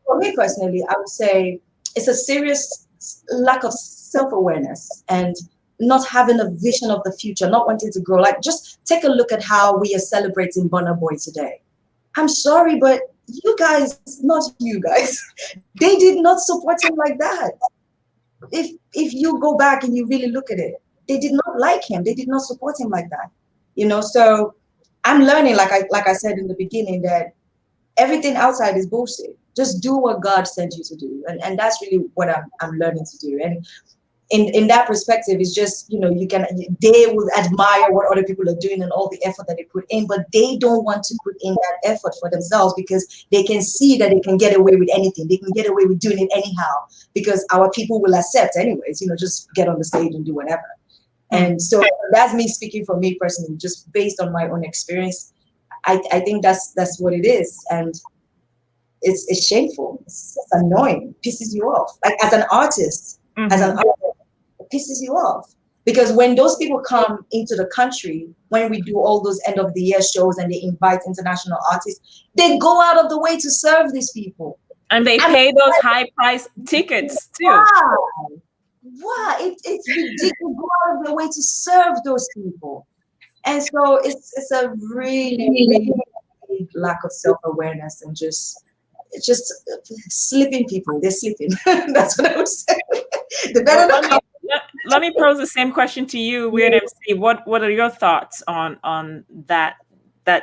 For me personally, I would say it's a serious lack of self-awareness and not having a vision of the future, not wanting to grow. Like, just take a look at how we are celebrating Burna Boy today. I'm sorry, but you guys, not you guys, they did not support him like that. If you go back and you really look at it, they did not like him. They did not support him like that. You know, so I'm learning, like I said in the beginning, that everything outside is bullshit. Just do what God sent you to do. And that's really what I'm learning to do. And in that perspective, it's just, you know, they will admire what other people are doing and all the effort that they put in, but they don't want to put in that effort for themselves because they can see that they can get away with anything. They can get away with doing it anyhow because our people will accept anyways, you know, just get on the stage and do whatever. And so that's me speaking for me personally, just based on my own experience. I think that's what it is. And it's shameful. It's annoying. It pisses you off. Like, as an artist, it pisses you off. Because when those people come into the country, when we do all those end of the year shows and they invite international artists, they go out of the way to serve these people. And they pay those high price tickets too. Wow. It's ridiculous. Go out of the way to serve those people. And so it's a really, really big lack of self-awareness and just sleeping people. They're sleeping. That's what I would say. Let me pose the same question to you, Weird MC. What are your thoughts on that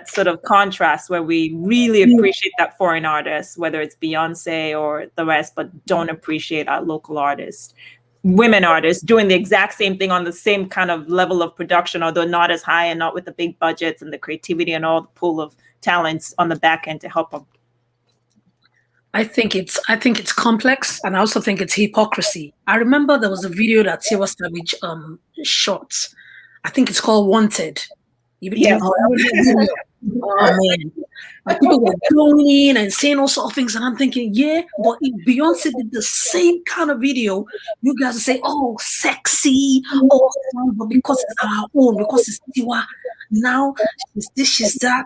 sort of contrast where we really appreciate that foreign artist, whether it's Beyonce or the rest, but don't appreciate our local artists? Women artists doing the exact same thing on the same kind of level of production, although not as high and not with the big budgets and the creativity and all the pool of talents on the back end to help them. I think it's complex, and I also think it's hypocrisy. I remember there was a video that Tiwa Savage shot. I think it's called Wanted. Oh man. And people were going in and saying all sorts of things, and I'm thinking, yeah, but if Beyonce did the same kind of video, you guys would say, oh, sexy, oh, but because it's our own, because it's Tiwa, now she's this, she's that.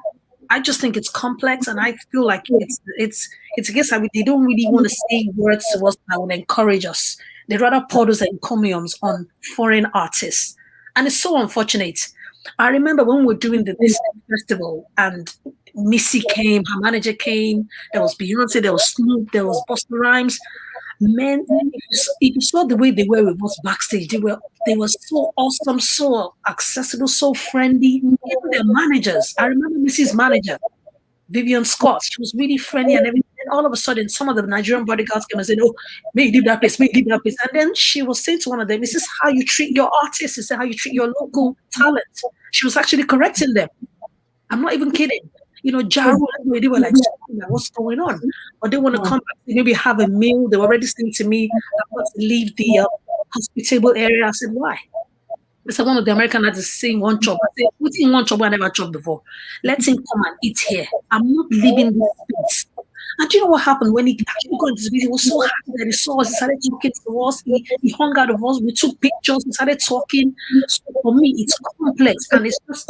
I just think it's complex, and I feel like it's I guess they don't really want to say words to us that would encourage us. They'd rather pour those encomiums on foreign artists, and it's so unfortunate. I remember when we were doing this festival and Missy came, her manager came, there was Beyonce, there was Snoop, there was Busta Rhymes. Men, if you saw the way they were with us backstage, they were so awesome, so accessible, so friendly. Even their managers. I remember Missy's manager, Vivian Scott. She was really friendly and everything. And all of a sudden, some of the Nigerian bodyguards came and said, "Oh, may you leave that place, may you leave that place." And then she was saying to one of them, "This is how you treat your artists. This is how you treat your local talent." She was actually correcting them. I'm not even kidding. You know, Jaru, they were like, what's going on? But they want to come back, maybe have a meal. They were already saying to me, I want to leave the hospitable area. I said, why? They said, one of the American artists saying one chop. I said, what's in one chop I never chopped before? Let him come and eat here. I'm not leaving this space. And do you know what happened when he actually got into this video? He was so happy that he saw us. He started talking to us. He hung out of us. We took pictures. We started talking. So for me, it's complex, and it's just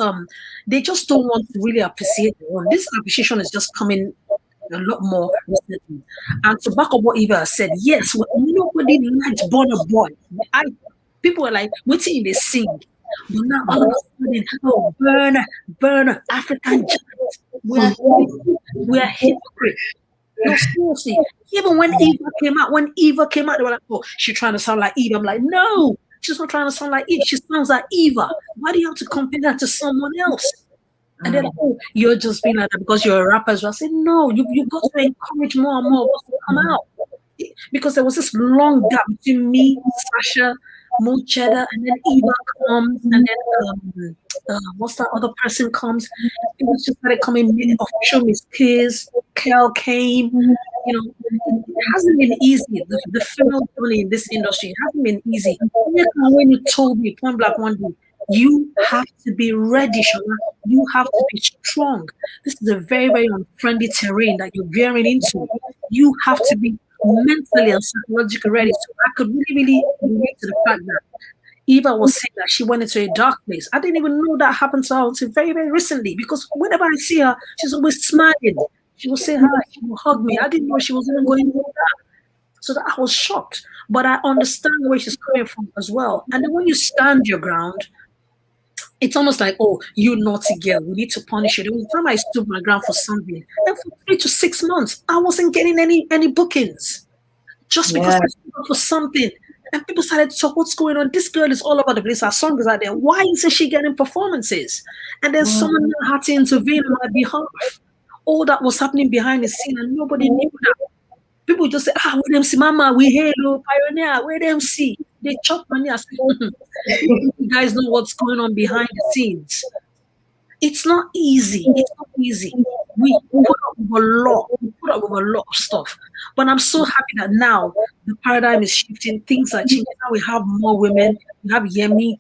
they just don't want to really appreciate their own. This appreciation is just coming a lot more recently. And to back up what Eva said, yes, nobody liked Burna Boy. People were like, "What's in they sing?" But now all of a sudden, oh, Burna, African giant. We're hypocrites. No, seriously. Even when Eva came out, they were like, "Oh, she's trying to sound like Eva." I'm like, no, she's not trying to sound like Eva. She sounds like Eva. Why do you have to compare that to someone else? And they're like, "Oh, you're just being like that because you're a rapper." So I said, no, you've got to encourage more and more of us to come out. Because there was this long gap between me, Sasha, Mo Cheddar, and then Eva comes, and then what's that other person comes? It was just started coming. Official Miss Kiz, Kel came. You know, it hasn't been easy. The female journey in this industry, it hasn't been easy. When you told me point blank one day, you have to be ready, Shana. You have to be strong. This is a very, very unfriendly terrain that you're veering into. You have to be mentally and psychologically ready. So I could really, really relate to the fact that Eva was saying that she went into a dark place. I didn't even know that happened to her until very, very recently, because whenever I see her, she's always smiling. She will say hi, she will hug me. I didn't know she was even going through that. So that I was shocked. But I understand where she's coming from as well. And then when you stand your ground, it's almost like, oh, you naughty girl, we need to punish you. There was a time I stood my ground for something, and for 3 to 6 months, I wasn't getting any bookings just because I stood up for something. And people started to talk, what's going on? This girl is all over the place. Our song is out there. Why isn't she getting performances? And then someone had to intervene on my behalf. All that was happening behind the scene, and nobody knew that. People just say, wait them see, mama, we hello, pioneer, wait them see. They chop money. I say, you guys know what's going on behind the scenes. It's not easy. It's not easy. We put up with a lot. We put up with a lot of stuff. But I'm so happy that now the paradigm is shifting. Things are changing. Now we have more women. We have Yemi,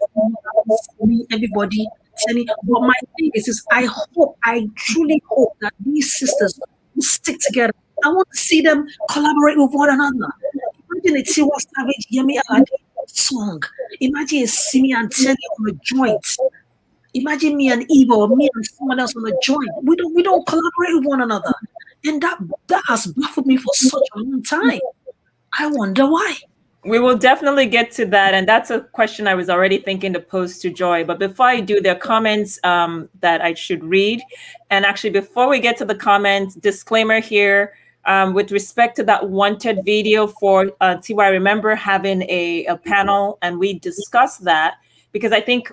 me, everybody. But my thing is I truly hope that these sisters will stick together. I want to see them collaborate with one another. Imagine a Tiwa Savage, Yemi Alade song. Imagine a Simi and Tenny on a joint. Imagine me and Eva, or me and someone else on a joint. We don't collaborate with one another. And that has baffled me for such a long time. I wonder why. We will definitely get to that. And that's a question I was already thinking to pose to Joy. But before I do, there are comments that I should read. And actually, before we get to the comments, disclaimer here, with respect to that wanted video for TY, I remember having a panel, and we discussed that, because I think,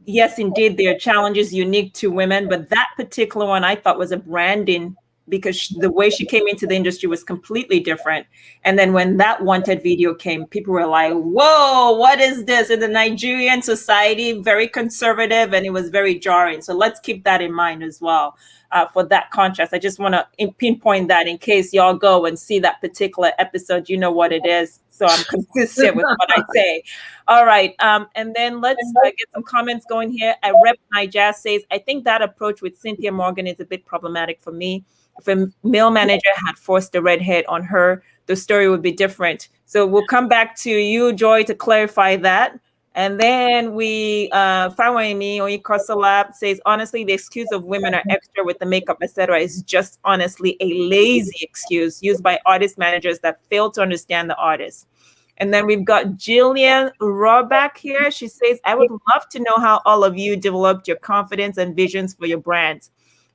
yes, indeed, there are challenges unique to women, but that particular one I thought was a branding, because the way she came into the industry was completely different. And then when that wanted video came, people were like, whoa, what is this? In the Nigerian society, very conservative, and it was very jarring. So let's keep that in mind as well. For that contrast, I just want to pinpoint that in case y'all go and see that particular episode, you know what it is. So I'm consistent with what I say. All right. And then let's get some comments going here. Rep Niger says, I think that approach with Cynthia Morgan is a bit problematic for me. If a male manager had forced the redhead on her, the story would be different. So we'll come back to you, Joy, to clarify that. And then we, Fawemi Oyikosalab says, honestly, the excuse of women are extra with the makeup, etc., is just honestly a lazy excuse used by artist managers that fail to understand the artist. And then we've got Jillian Roback here. She says, I would love to know how all of you developed your confidence and visions for your brands.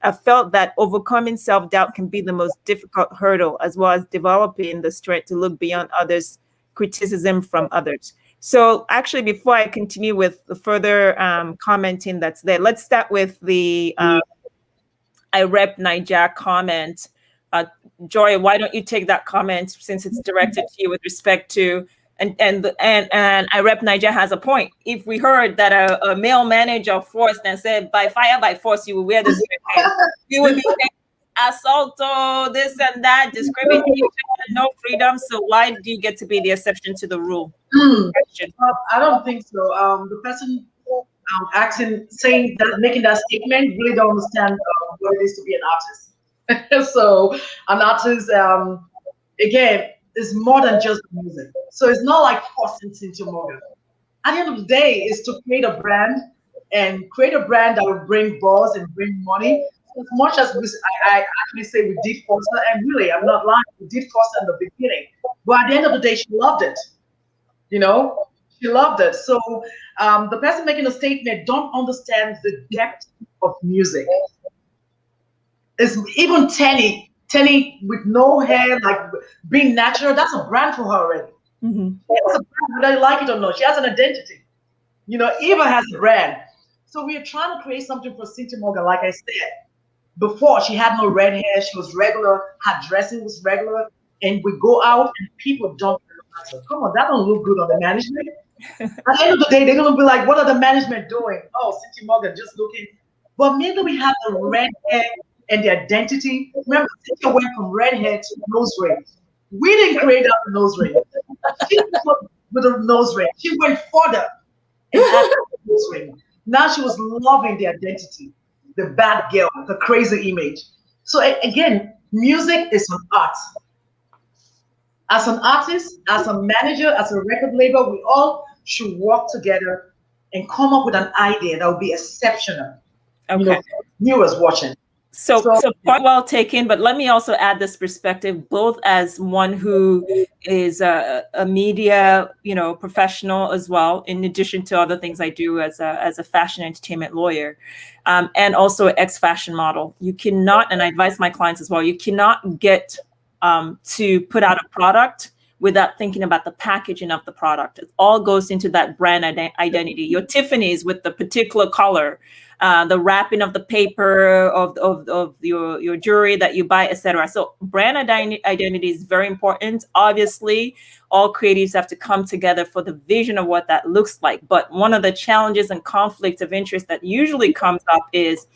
I felt that overcoming self-doubt can be the most difficult hurdle, as well as developing the strength to look beyond others' criticism from others. So actually, before I continue with the further commenting that's there, let's start with the I rep Niger comment. Joy, why don't you take that comment, since it's directed to you with respect to, and I rep Niger has a point. If we heard that a male manager forced and said, by fire, by force, you will wear this, you would be assault, this and that, discrimination, no freedom. So why do you get to be the exception to the rule? I don't think so. The person saying that, making that statement, really don't understand what it is to be an artist. So an artist, again, is more than just music. So it's not like forcing Cynthia Morgan. At the end of the day, is to create a brand, and create a brand that will bring buzz and bring money. As much as I actually say we did force her, and really, I'm not lying, we did force her in the beginning. But at the end of the day, she loved it. You know, she loved it. So the person making a statement don't understand the depth of music. It's even Tenny with no hair, like being natural, that's a brand for her already. Mm-hmm. It's a brand, whether you like it or not. She has an identity. You know, Eva has a brand. So we are trying to create something for Cynthia Morgan, like I said. Before, she had no red hair, she was regular, her dressing was regular, and we go out and people don't recognize her. Come on, that don't look good on the management. At the end of the day, they're gonna be like, what are the management doing? Oh, Cynthia Morgan just looking. But maybe we have the red hair and the identity. Remember, Cynthia went from red hair to nose ring. We didn't create that nose ring. She went with a nose ring. She went further and added the nose ring. Now she was loving the identity, the bad girl, the crazy image. So again, music is an art. As an artist, as a manager, as a record label, we all should work together and come up with an idea that would be exceptional. Okay. Viewers watching. So point well taken, but let me also add this perspective, both as one who is a media, professional as well, in addition to other things I do as a fashion entertainment lawyer, and also an ex-fashion model. You cannot, and I advise my clients as well, you cannot get to put out a product without thinking about the packaging of the product. It all goes into that brand identity. Your Tiffany's with the particular color, the wrapping of the paper of your jewelry that you buy, etc. So brand identity is very important. Obviously, all creatives have to come together for the vision of what that looks like. But one of the challenges and conflicts of interest that usually comes up is,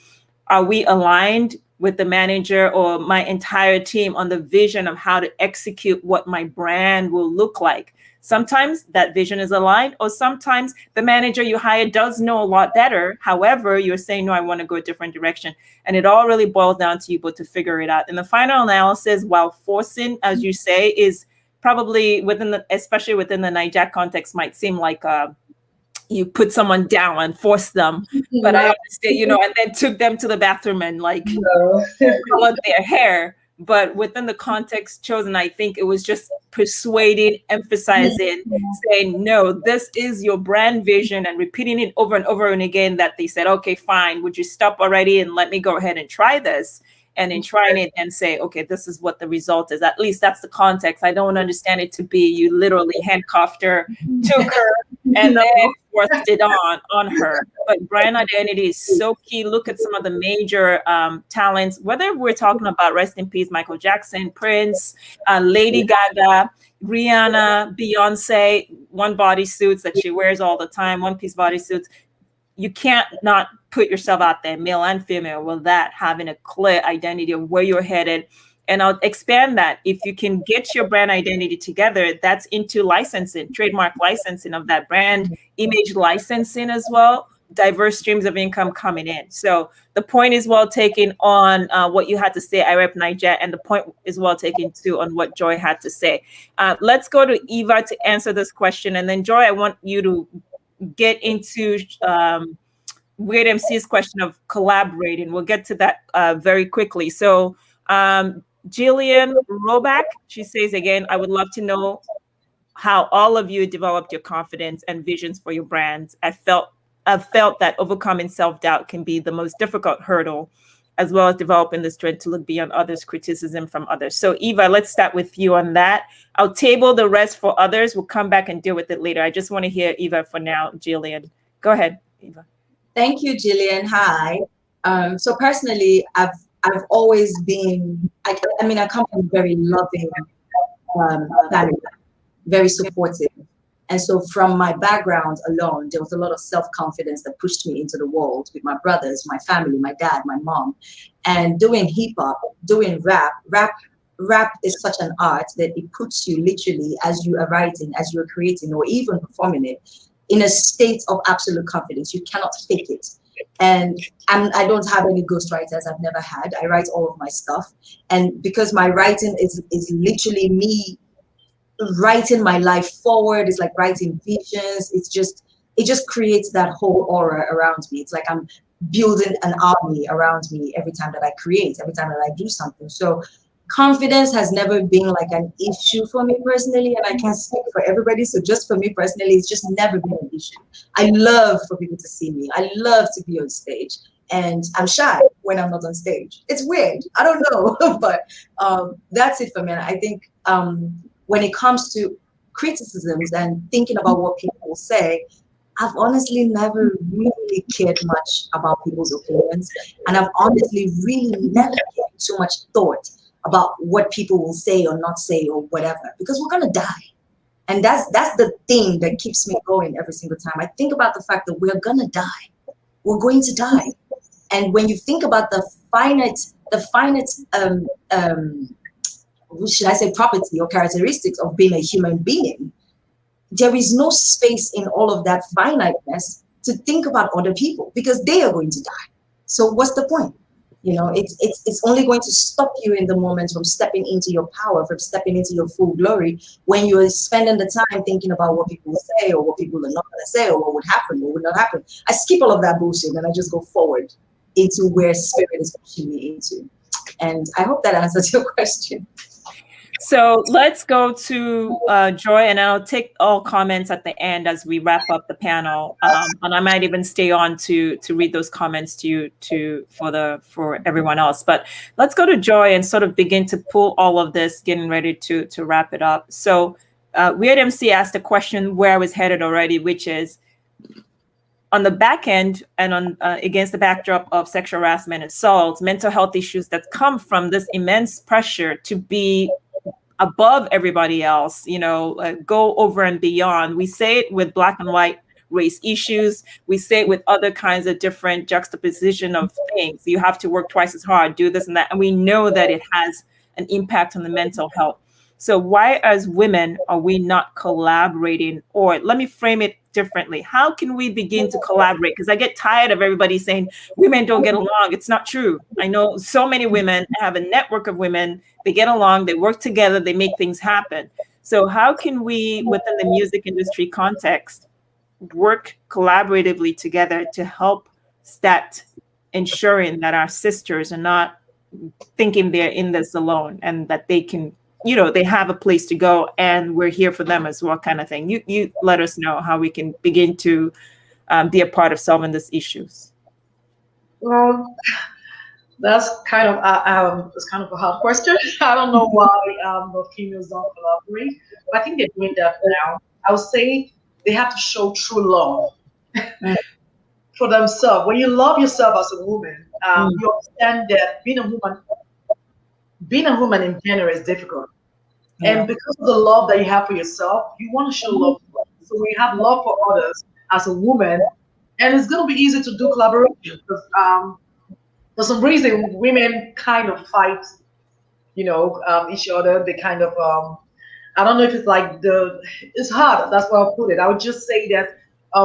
are we aligned with the manager or my entire team on the vision of how to execute what my brand will look like? Sometimes that vision is aligned, or sometimes the manager you hire does know a lot better. However, you're saying, no, I want to go a different direction. And it all really boils down to you both to figure it out. And the final analysis, while forcing, as you say, is probably especially within the Niger context, might seem like you put someone down and force them. But I understand, and then took them to the bathroom and colored their hair. But within the context chosen, I think it was just persuading, emphasizing, saying, no, this is your brand vision, and repeating it over and over and again, that they said, okay, fine, would you stop already and let me go ahead and try this? And in trying it and say, okay, this is what the result is. At least that's the context. I don't understand it to be you literally handcuffed her, took her, and then forced it on her. But brand identity is so key. Look at some of the major talents, whether we're talking about, rest in peace, Michael Jackson, Prince, Lady Gaga, Rihanna, Beyonce, one bodysuits that she wears all the time, one-piece bodysuits. You can't not put yourself out there, male and female, with that having a clear identity of where you're headed. And I'll expand that. If you can get your brand identity together, that's into licensing, trademark licensing of that brand, image licensing as well, diverse streams of income coming in. So the point is well taken on what you had to say, I rep Niger, and the point is well taken too on what Joy had to say. Let's go to Eva to answer this question. And then Joy, I want you to get into Weird MC's question of collaborating. We'll get to that very quickly. So Jillian Roback, she says again, I would love to know how all of you developed your confidence and visions for your brands. I've felt that overcoming self-doubt can be the most difficult hurdle, as well as developing the strength to look beyond others' criticism from others. So Eva, let's start with you on that. I'll table the rest for others. We'll come back and deal with it later. I just want to hear Eva for now. Jillian, go ahead, Eva. Thank you, Jillian. Hi. So personally, I've always been, I come from a very loving family, very supportive. And so from my background alone, there was a lot of self-confidence that pushed me into the world with my brothers, my family, my dad, my mom. And doing hip hop, doing rap is such an art that it puts you literally, as you are writing, as you're creating, or even performing it, in a state of absolute confidence. You cannot fake it. And I don't have any ghostwriters. I've never had. I write all of my stuff. And because my writing is literally me writing my life forward, it's like writing visions. It just creates that whole aura around me. It's like I'm building an army around me every time that I create, every time that I do something. So confidence has never been like an issue for me personally, and I can't speak for everybody. So just for me personally, it's just never been an issue. I love for people to see me. I love to be on stage, and I'm shy when I'm not on stage. It's weird. I don't know, but that's it for me. And I think when it comes to criticisms and thinking about what people will say, I've honestly never really cared much about people's opinions, and I've honestly really never given too much thought about what people will say or not say or whatever, because we're gonna die. And that's the thing that keeps me going every single time. I think about the fact that we're gonna die. We're going to die. And when you think about the finite should I say property or characteristics of being a human being, there is no space in all of that finiteness to think about other people, because they are going to die. So what's the point? It's only going to stop you in the moment from stepping into your power, from stepping into your full glory, when you're spending the time thinking about what people will say or what people are not going to say or what would happen or would not happen. I skip all of that bullshit and I just go forward into where spirit is pushing me into. And I hope that answers your question. So let's go to Joy, and I'll take all comments at the end as we wrap up the panel. And I might even stay on to read those comments to you for everyone else. But let's go to Joy and sort of begin to pull all of this, getting ready to wrap it up. So Weird MC asked a question where I was headed already, which is on the back end and on against the backdrop of sexual harassment, assault, mental health issues that come from this immense pressure to be above everybody else, go over and beyond. We say it with Black and white race issues. We say it with other kinds of different juxtaposition of things. You have to work twice as hard, do this and that. And we know that it has an impact on the mental health. So why, as women, are we not collaborating? Or let me frame it differently. How can we begin to collaborate? Because I get tired of everybody saying women don't get along. It's not true. I know so many women. I have a network of women. They get along, they work together, they make things happen. So how can we, within the music industry context, work collaboratively together to help start ensuring that our sisters are not thinking they're in this alone and that they can, they have a place to go and we're here for them as well, kind of thing. You let us know how we can begin to be a part of solving these issues. Well, that's kind of a hard question. I don't know why the females don't collaborate, but I think they're doing that now. I would say they have to show true love for themselves. When you love yourself as a woman, you understand that being a woman in general is difficult. Yeah. And because of the love that you have for yourself, you want to show love for others. So when you have love for others as a woman, and it's going to be easy to do collaboration because for some reason women kind of fight, each other. They kind of, I don't know if it's like it's hard. That's why I'll put it. I would just say that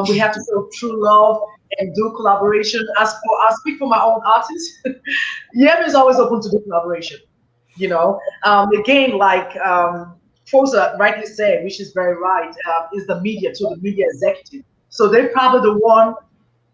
we have to show true love and do collaboration. I speak for my own artist. Yemi is always open to do collaboration. Again, like Fosa rightly said, which is very right, is the media executive. So they're probably the one,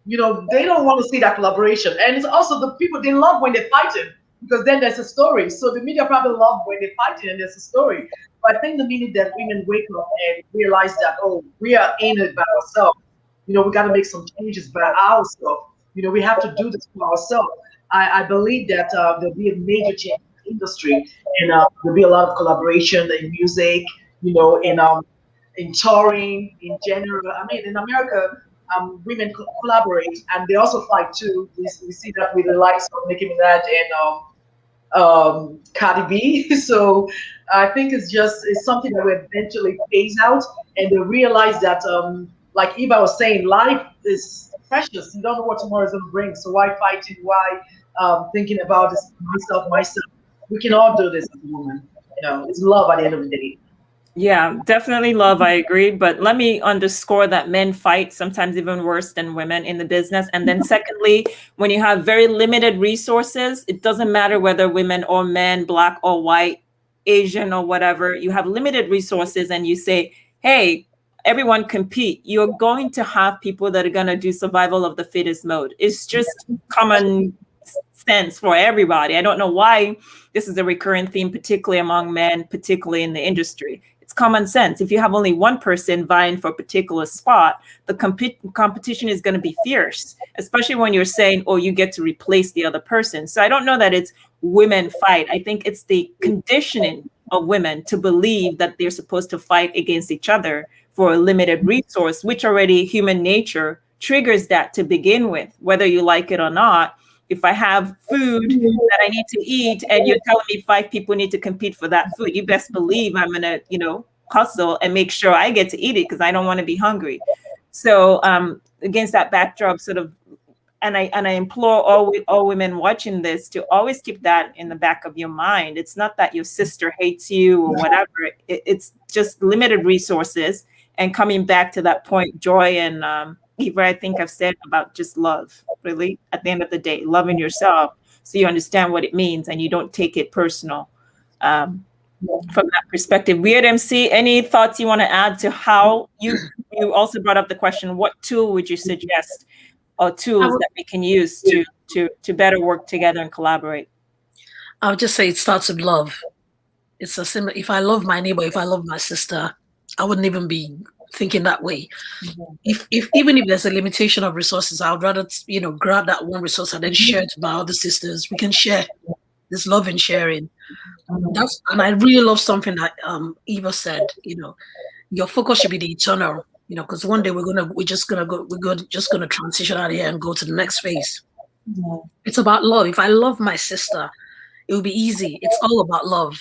they don't want to see that collaboration. And it's also the people, they love when they're fighting because then there's a story. So the media probably love when they're fighting and there's a story. But I think the minute that women wake up and realize that, oh, we are in it by ourselves, we got to make some changes by ourselves. We have to do this for ourselves. I believe that there'll be a major change industry and there'll be a lot of collaboration in music, in touring in general. I mean, in America, women collaborate and they also fight too. We see that with the likes of Nicki Minaj and Cardi B. So I think it's something that will eventually phase out, and they realize that, like Eva was saying, life is precious. You don't know what tomorrow is going to bring. So why fighting? Why thinking about this myself? We can all do this as a woman. It's love at the end of the day. Yeah, definitely love. I agree. But let me underscore that men fight sometimes even worse than women in the business. And then secondly, when you have very limited resources, it doesn't matter whether women or men, Black or white, Asian or whatever, you have limited resources and you say, hey, everyone compete. You're going to have people that are going to do survival of the fittest mode. It's just common sense for everybody. I don't know why this is a recurring theme, particularly among men, particularly in the industry. It's common sense. If you have only one person vying for a particular spot, the competition is going to be fierce, especially when you're saying, oh, you get to replace the other person. So I don't know that it's women fight. I think it's the conditioning of women to believe that they're supposed to fight against each other for a limited resource, which already human nature triggers that to begin with, whether you like it or not. If I have food that I need to eat and you're telling me 5 people need to compete for that food, you best believe I'm going to, hustle and make sure I get to eat it because I don't want to be hungry. So against that backdrop, sort of, and I implore all women watching this to always keep that in the back of your mind. It's not that your sister hates you or whatever. It's just limited resources. And coming back to that point, Joy and Eva, I think I've said about just love, really, at the end of the day, loving yourself so you understand what it means and you don't take it personal. From that perspective, Weird MC, any thoughts you want to add to how you also brought up the question, what tool would you suggest, or tools that we can use to better work together and collaborate? I would just say it starts with love. It's a similar. If I love my neighbor, if I love my sister, I wouldn't even be thinking that way. If even if there's a limitation of resources, I would rather grab that one resource and then share it to my other sisters. We can share. This love and sharing. And I really love something that Eva said. Your focus should be the eternal. Because one day we're just gonna transition out of here and go to the next phase. It's about love. If I love my sister, it will be easy. It's all about love.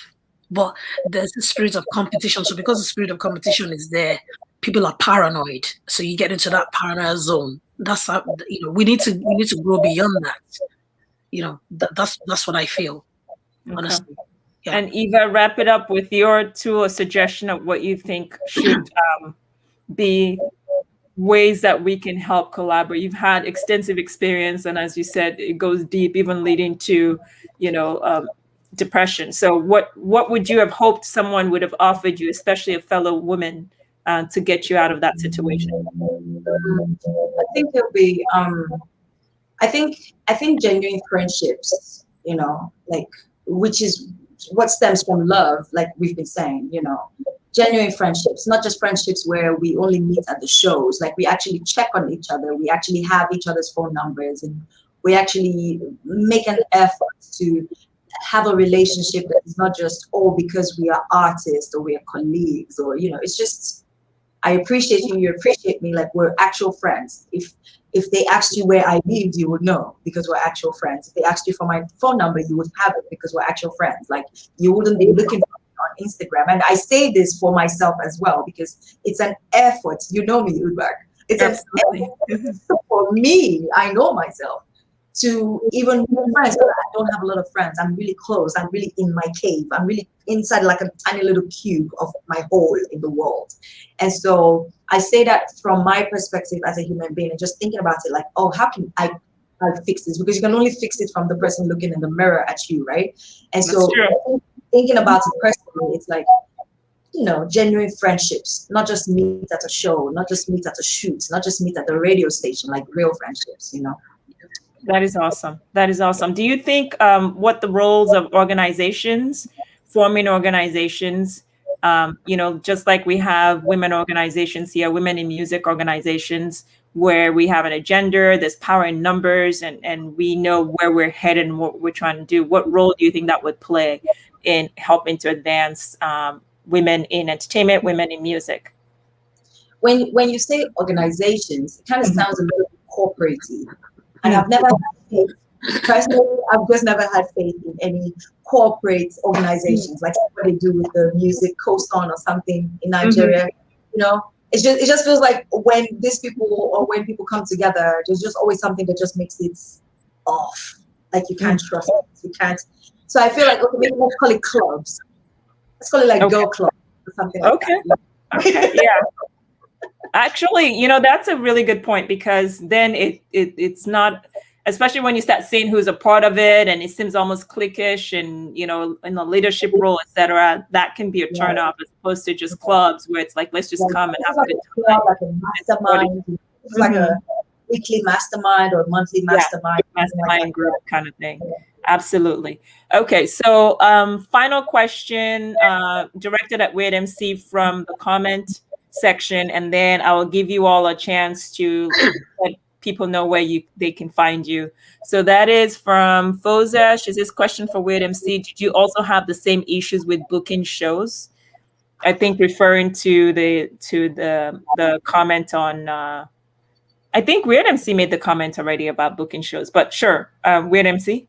But there's the spirit of competition. So because the spirit of competition is there, people are paranoid. So you get into that paranoia zone. That's how, we need to grow beyond that. That's what I feel, honestly. Yeah. And Eva, wrap it up with your tool or suggestion of what you think should be ways that we can help collaborate. You've had extensive experience, and as you said, it goes deep, even leading to, depression. So what would you have hoped someone would have offered you, especially a fellow woman, to get you out of that situation? I think it'll be, I think genuine friendships, which is what stems from love, like we've been saying, genuine friendships, not just friendships where we only meet at the shows, like we actually check on each other, we actually have each other's phone numbers, and we actually make an effort to have a relationship that is not just, because we are artists or we are colleagues, or, it's just, I appreciate you appreciate me, like we're actual friends. If they asked you where I lived, you would know because we're actual friends. If they asked you for my phone number, you would have it because we're actual friends. Like you wouldn't be looking for me on Instagram. And I say this for myself as well because it's an effort. You know me, Uduak. It's an effort for me. I know myself to even be friends. But I don't have a lot of friends. I'm really close. I'm really in my cave. I'm really inside like a tiny little cube of my hole in the world. And so I say that from my perspective as a human being and just thinking about it like, how can I fix this? Because you can only fix it from the person looking in the mirror at you, right? And so thinking about it personally, it's like, genuine friendships, not just meet at a show, not just meet at a shoot, not just meet at the radio station, like real friendships, That is awesome. That is awesome. Do you think what the roles of organizations, forming organizations, just like we have women organizations here, women in music organizations, where we have an agenda, there's power in numbers, and we know where we're headed and what we're trying to do. What role do you think that would play in helping to advance women in entertainment, women in music? When you say organizations, it kind of sounds a little corporate-y. And I've never had faith, personally, I've just never had faith in any corporate organizations, like what they do with the music co-son or something in Nigeria. It just feels like when when people come together, there's just always something that just makes it off. Like you can't trust it. You can't. So I feel like, maybe let's call it clubs. Let's call it like Go Club or something like that. Okay, yeah. Actually, that's a really good point, because then it's not, especially when you start seeing who's a part of it and it seems almost cliquish and, in a leadership role, etc. That can be a turn off as opposed to just clubs where it's like, let's just come and have a good time. Like a mastermind. It's like a weekly mastermind or monthly mastermind. Mastermind group kind of thing. Absolutely. Okay, so final question directed at Weird MC from the comment section, and then I will give you all a chance to let people know where they can find you. So that is from Foza. She says, question for Weird MC: did you also have the same issues with booking shows? I think referring to the comment on I think Weird MC made the comment already about booking shows, but sure, Weird MC.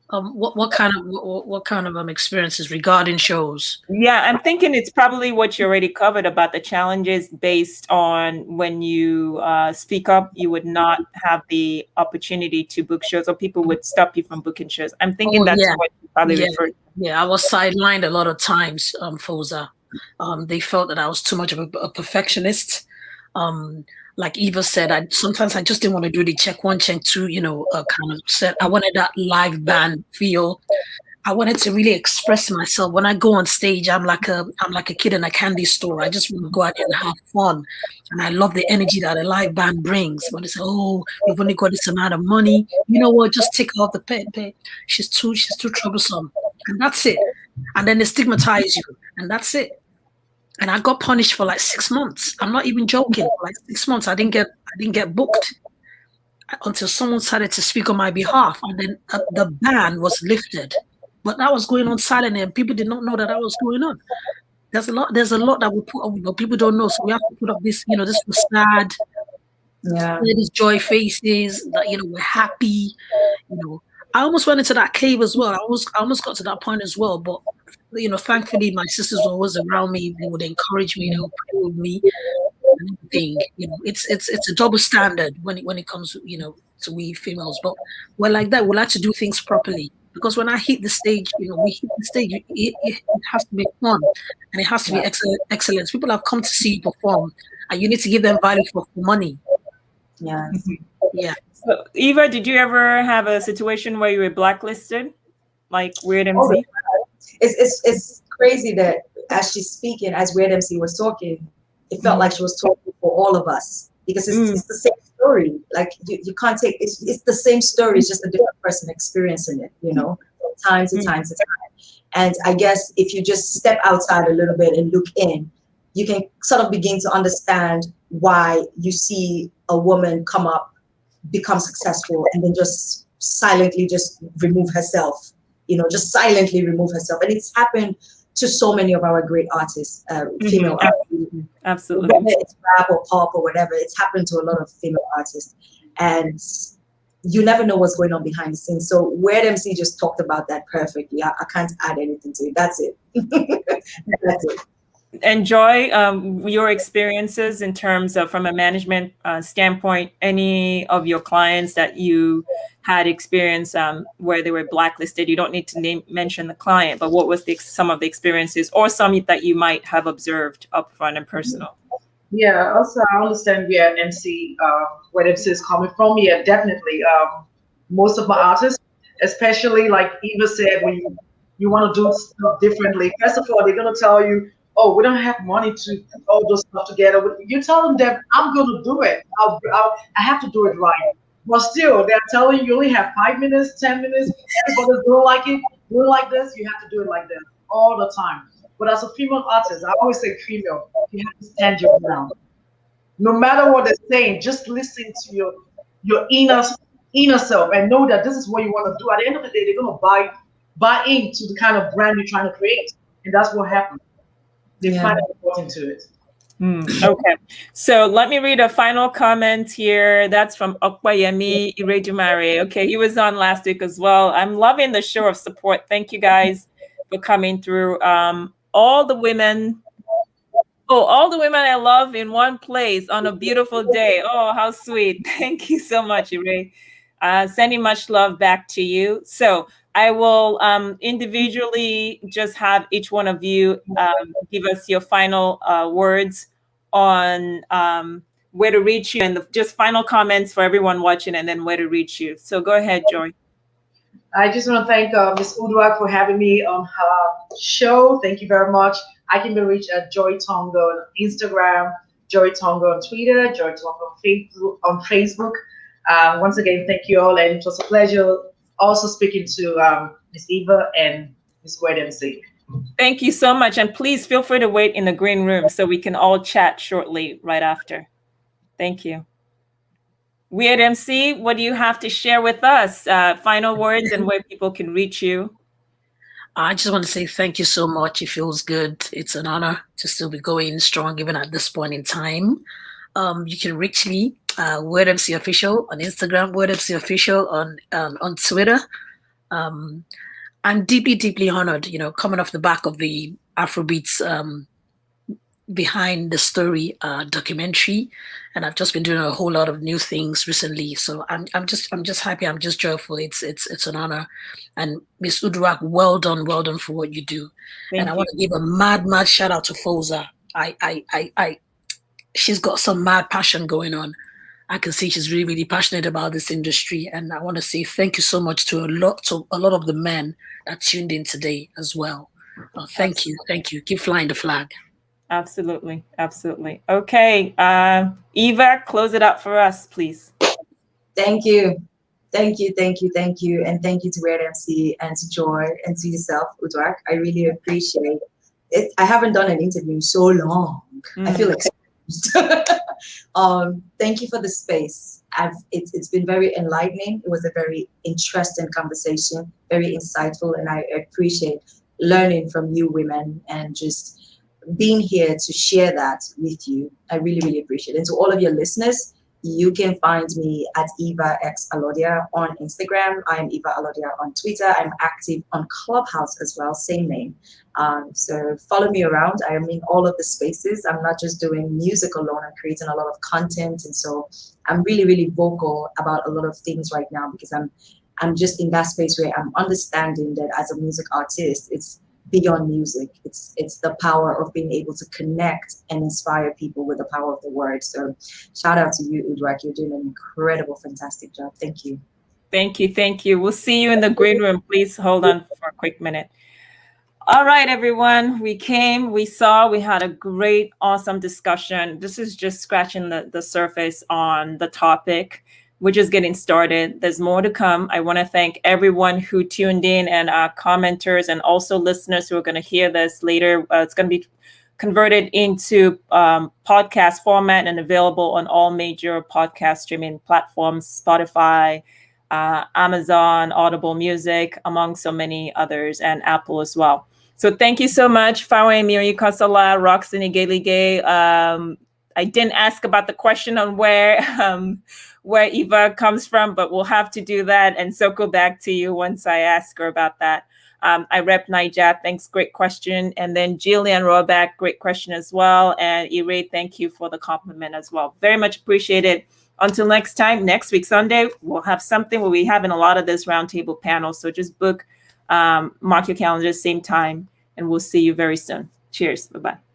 What kind of experiences regarding shows? Yeah, I'm thinking it's probably what you already covered about the challenges based on when you speak up, you would not have the opportunity to book shows, or people would stop you from booking shows. I'm thinking what you probably referred to. Yeah, I was sidelined a lot of times, Foza. They felt that I was too much of a perfectionist. like Eva said, sometimes I just didn't want to do the check one, check two, kind of set. I wanted that live band feel. I wanted to really express myself. When I go on stage, I'm like a kid in a candy store. I just want to go out there and have fun. And I love the energy that a live band brings. When they say, "Oh, we've only got this amount of money," you know what? Just take her off the pay. She's too troublesome. And that's it. And then they stigmatize you. And that's it. And I got punished for like 6 months. I'm not even joking. For like 6 months, I didn't get booked until someone started to speak on my behalf. And then the ban was lifted. But that was going on silently, and people did not know that was going on. There's a lot that we put up, but people don't know. So we have to put up this, this facade, these joy faces that we're happy. I almost went into that cave as well. I almost got to that point as well. But thankfully my sisters were always around me. They would encourage me, they would pray with me. And everything. It's a double standard when it comes to we females. But we're like that. We like to do things properly. Because when I hit the stage, we hit the stage, it has to be fun and it has to be excellence. People have come to see you perform and you need to give them value for money. Yeah. Yeah. So, Eva, did you ever have a situation where you were blacklisted? Like Weird MC? Oh, it's crazy that as she's speaking, as Weird MC was talking, it felt like she was talking for all of us. Because it's the same story. Like you can't take it's the same story. It's just a different person experiencing it. From time to time to time. And I guess if you just step outside a little bit and look in, you can sort of begin to understand why you see a woman come up, become successful, and then just silently just remove herself. Just silently remove herself. And it's happened to so many of our great artists, female artists. Absolutely. Whether it's rap or pop or whatever, it's happened to a lot of female artists. And you never know what's going on behind the scenes. So Weird MC just talked about that perfectly. I can't add anything to it. That's it. That's it. Enjoy your experiences in terms of, from a management standpoint, any of your clients that you had experience where they were blacklisted. You don't need to mention the client, but what was some of the experiences or some that you might have observed upfront and personal? Yeah, also I understand where MC is coming from. Yeah, definitely. Most of my artists, especially like Eva said, when you want to do stuff differently, first of all, they're gonna tell you, "Oh, we don't have money to put all those stuff together." You tell them that I'm going to do it. I have to do it right. But still, they're telling you only have 5 minutes, 10 minutes. Everybody's doing like it, doing like this. You have to do it like this all the time. But as a female artist, I always say female, you have to stand your ground. No matter what they're saying, just listen to your inner self and know that this is what you want to do. At the end of the day, they're going to buy into the kind of brand you're trying to create. And that's what happens. They find important to it. Okay, so let me read a final comment here. That's from Yemi Irejumare. Okay, he was on last week as well. I'm loving the show of support. Thank you guys for coming through. All the women I love in one place on a beautiful day. Oh, how sweet. Thank you so much, Ire. Sending much love back to you. So I will individually just have each one of you give us your final words on where to reach you and just final comments for everyone watching and then where to reach you. So go ahead, Joy. I just want to thank Ms. Uduak for having me on her show. Thank you very much. I can be reached at Joy Tongo on Instagram, Joy Tongo on Twitter, Joy Tongo on Facebook. Once again, thank you all, and it was a pleasure also speaking to Ms. Eva and Ms. Weird MC. Thank you so much, and please feel free to wait in the green room so we can all chat shortly right after. Thank you. Weird MC, what do you have to share with us? Final words and where people can reach you. I just want to say thank you so much. It feels good. It's an honor to still be going strong even at this point in time. You can reach me, Weird MC Official on Instagram, Weird MC Official on Twitter. I'm deeply, deeply honored, coming off the back of the Afrobeats Behind the Story documentary, and I've just been doing a whole lot of new things recently. So I'm just happy. I'm just joyful. It's an honor. And Miss Uduak, well done for what you do. Thank you. I want to give a mad shout out to Foza. she's got some mad passion going on. I can see she's really, really passionate about this industry. And I want to say thank you so much to a lot of the men that tuned in today as well. Thank you. Thank you. Keep flying the flag. Absolutely. Absolutely. Okay. Eva, close it up for us, please. Thank you. Thank you, thank you, thank you. And thank you to Weird MC and to Joy and to yourself, Uduak. I really appreciate it. I haven't done an interview in so long. I feel exposed. Thank you for the space. It's been very enlightening. It was a very interesting conversation, very insightful, and I appreciate learning from you women and just being here to share that with you. I really, really appreciate it. And to all of your listeners, you can find me at EVA ALORDIAH on Instagram. I am EVA ALORDIAH on Twitter. I'm active on Clubhouse as well, same name. So follow me around. I am in all of the spaces. I'm not just doing music alone. I'm creating a lot of content. And so I'm really, really vocal about a lot of things right now because I'm just in that space where I'm understanding that as a music artist, it's beyond music. It's the power of being able to connect and inspire people with the power of the word. So shout out to you, Uduak. You're doing an incredible, fantastic job. Thank you. Thank you. Thank you. We'll see you in the green room. Please hold on for a quick minute. All right, everyone. We came, we saw, we had a great, awesome discussion. This is just scratching the surface on the topic. We're just getting started. There's more to come. I want to thank everyone who tuned in and commenters and also listeners who are going to hear this later. It's going to be converted into podcast format and available on all major podcast streaming platforms, Spotify, Amazon, Audible Music, among so many others, and Apple as well. So thank you so much, Fawe Miri Kosala, Roxanne Galige. I didn't ask about the question on where Eva comes from, but we'll have to do that and circle back to you once I ask her about that. I rep Niger, thanks, great question. And then Jillian Roback, great question as well. And Ire, thank you for the compliment as well. Very much appreciated. Until next time, next week, Sunday, we'll have something where we having a lot of this roundtable panel. So just book, mark your calendars, same time, and we'll see you very soon. Cheers. Bye-bye.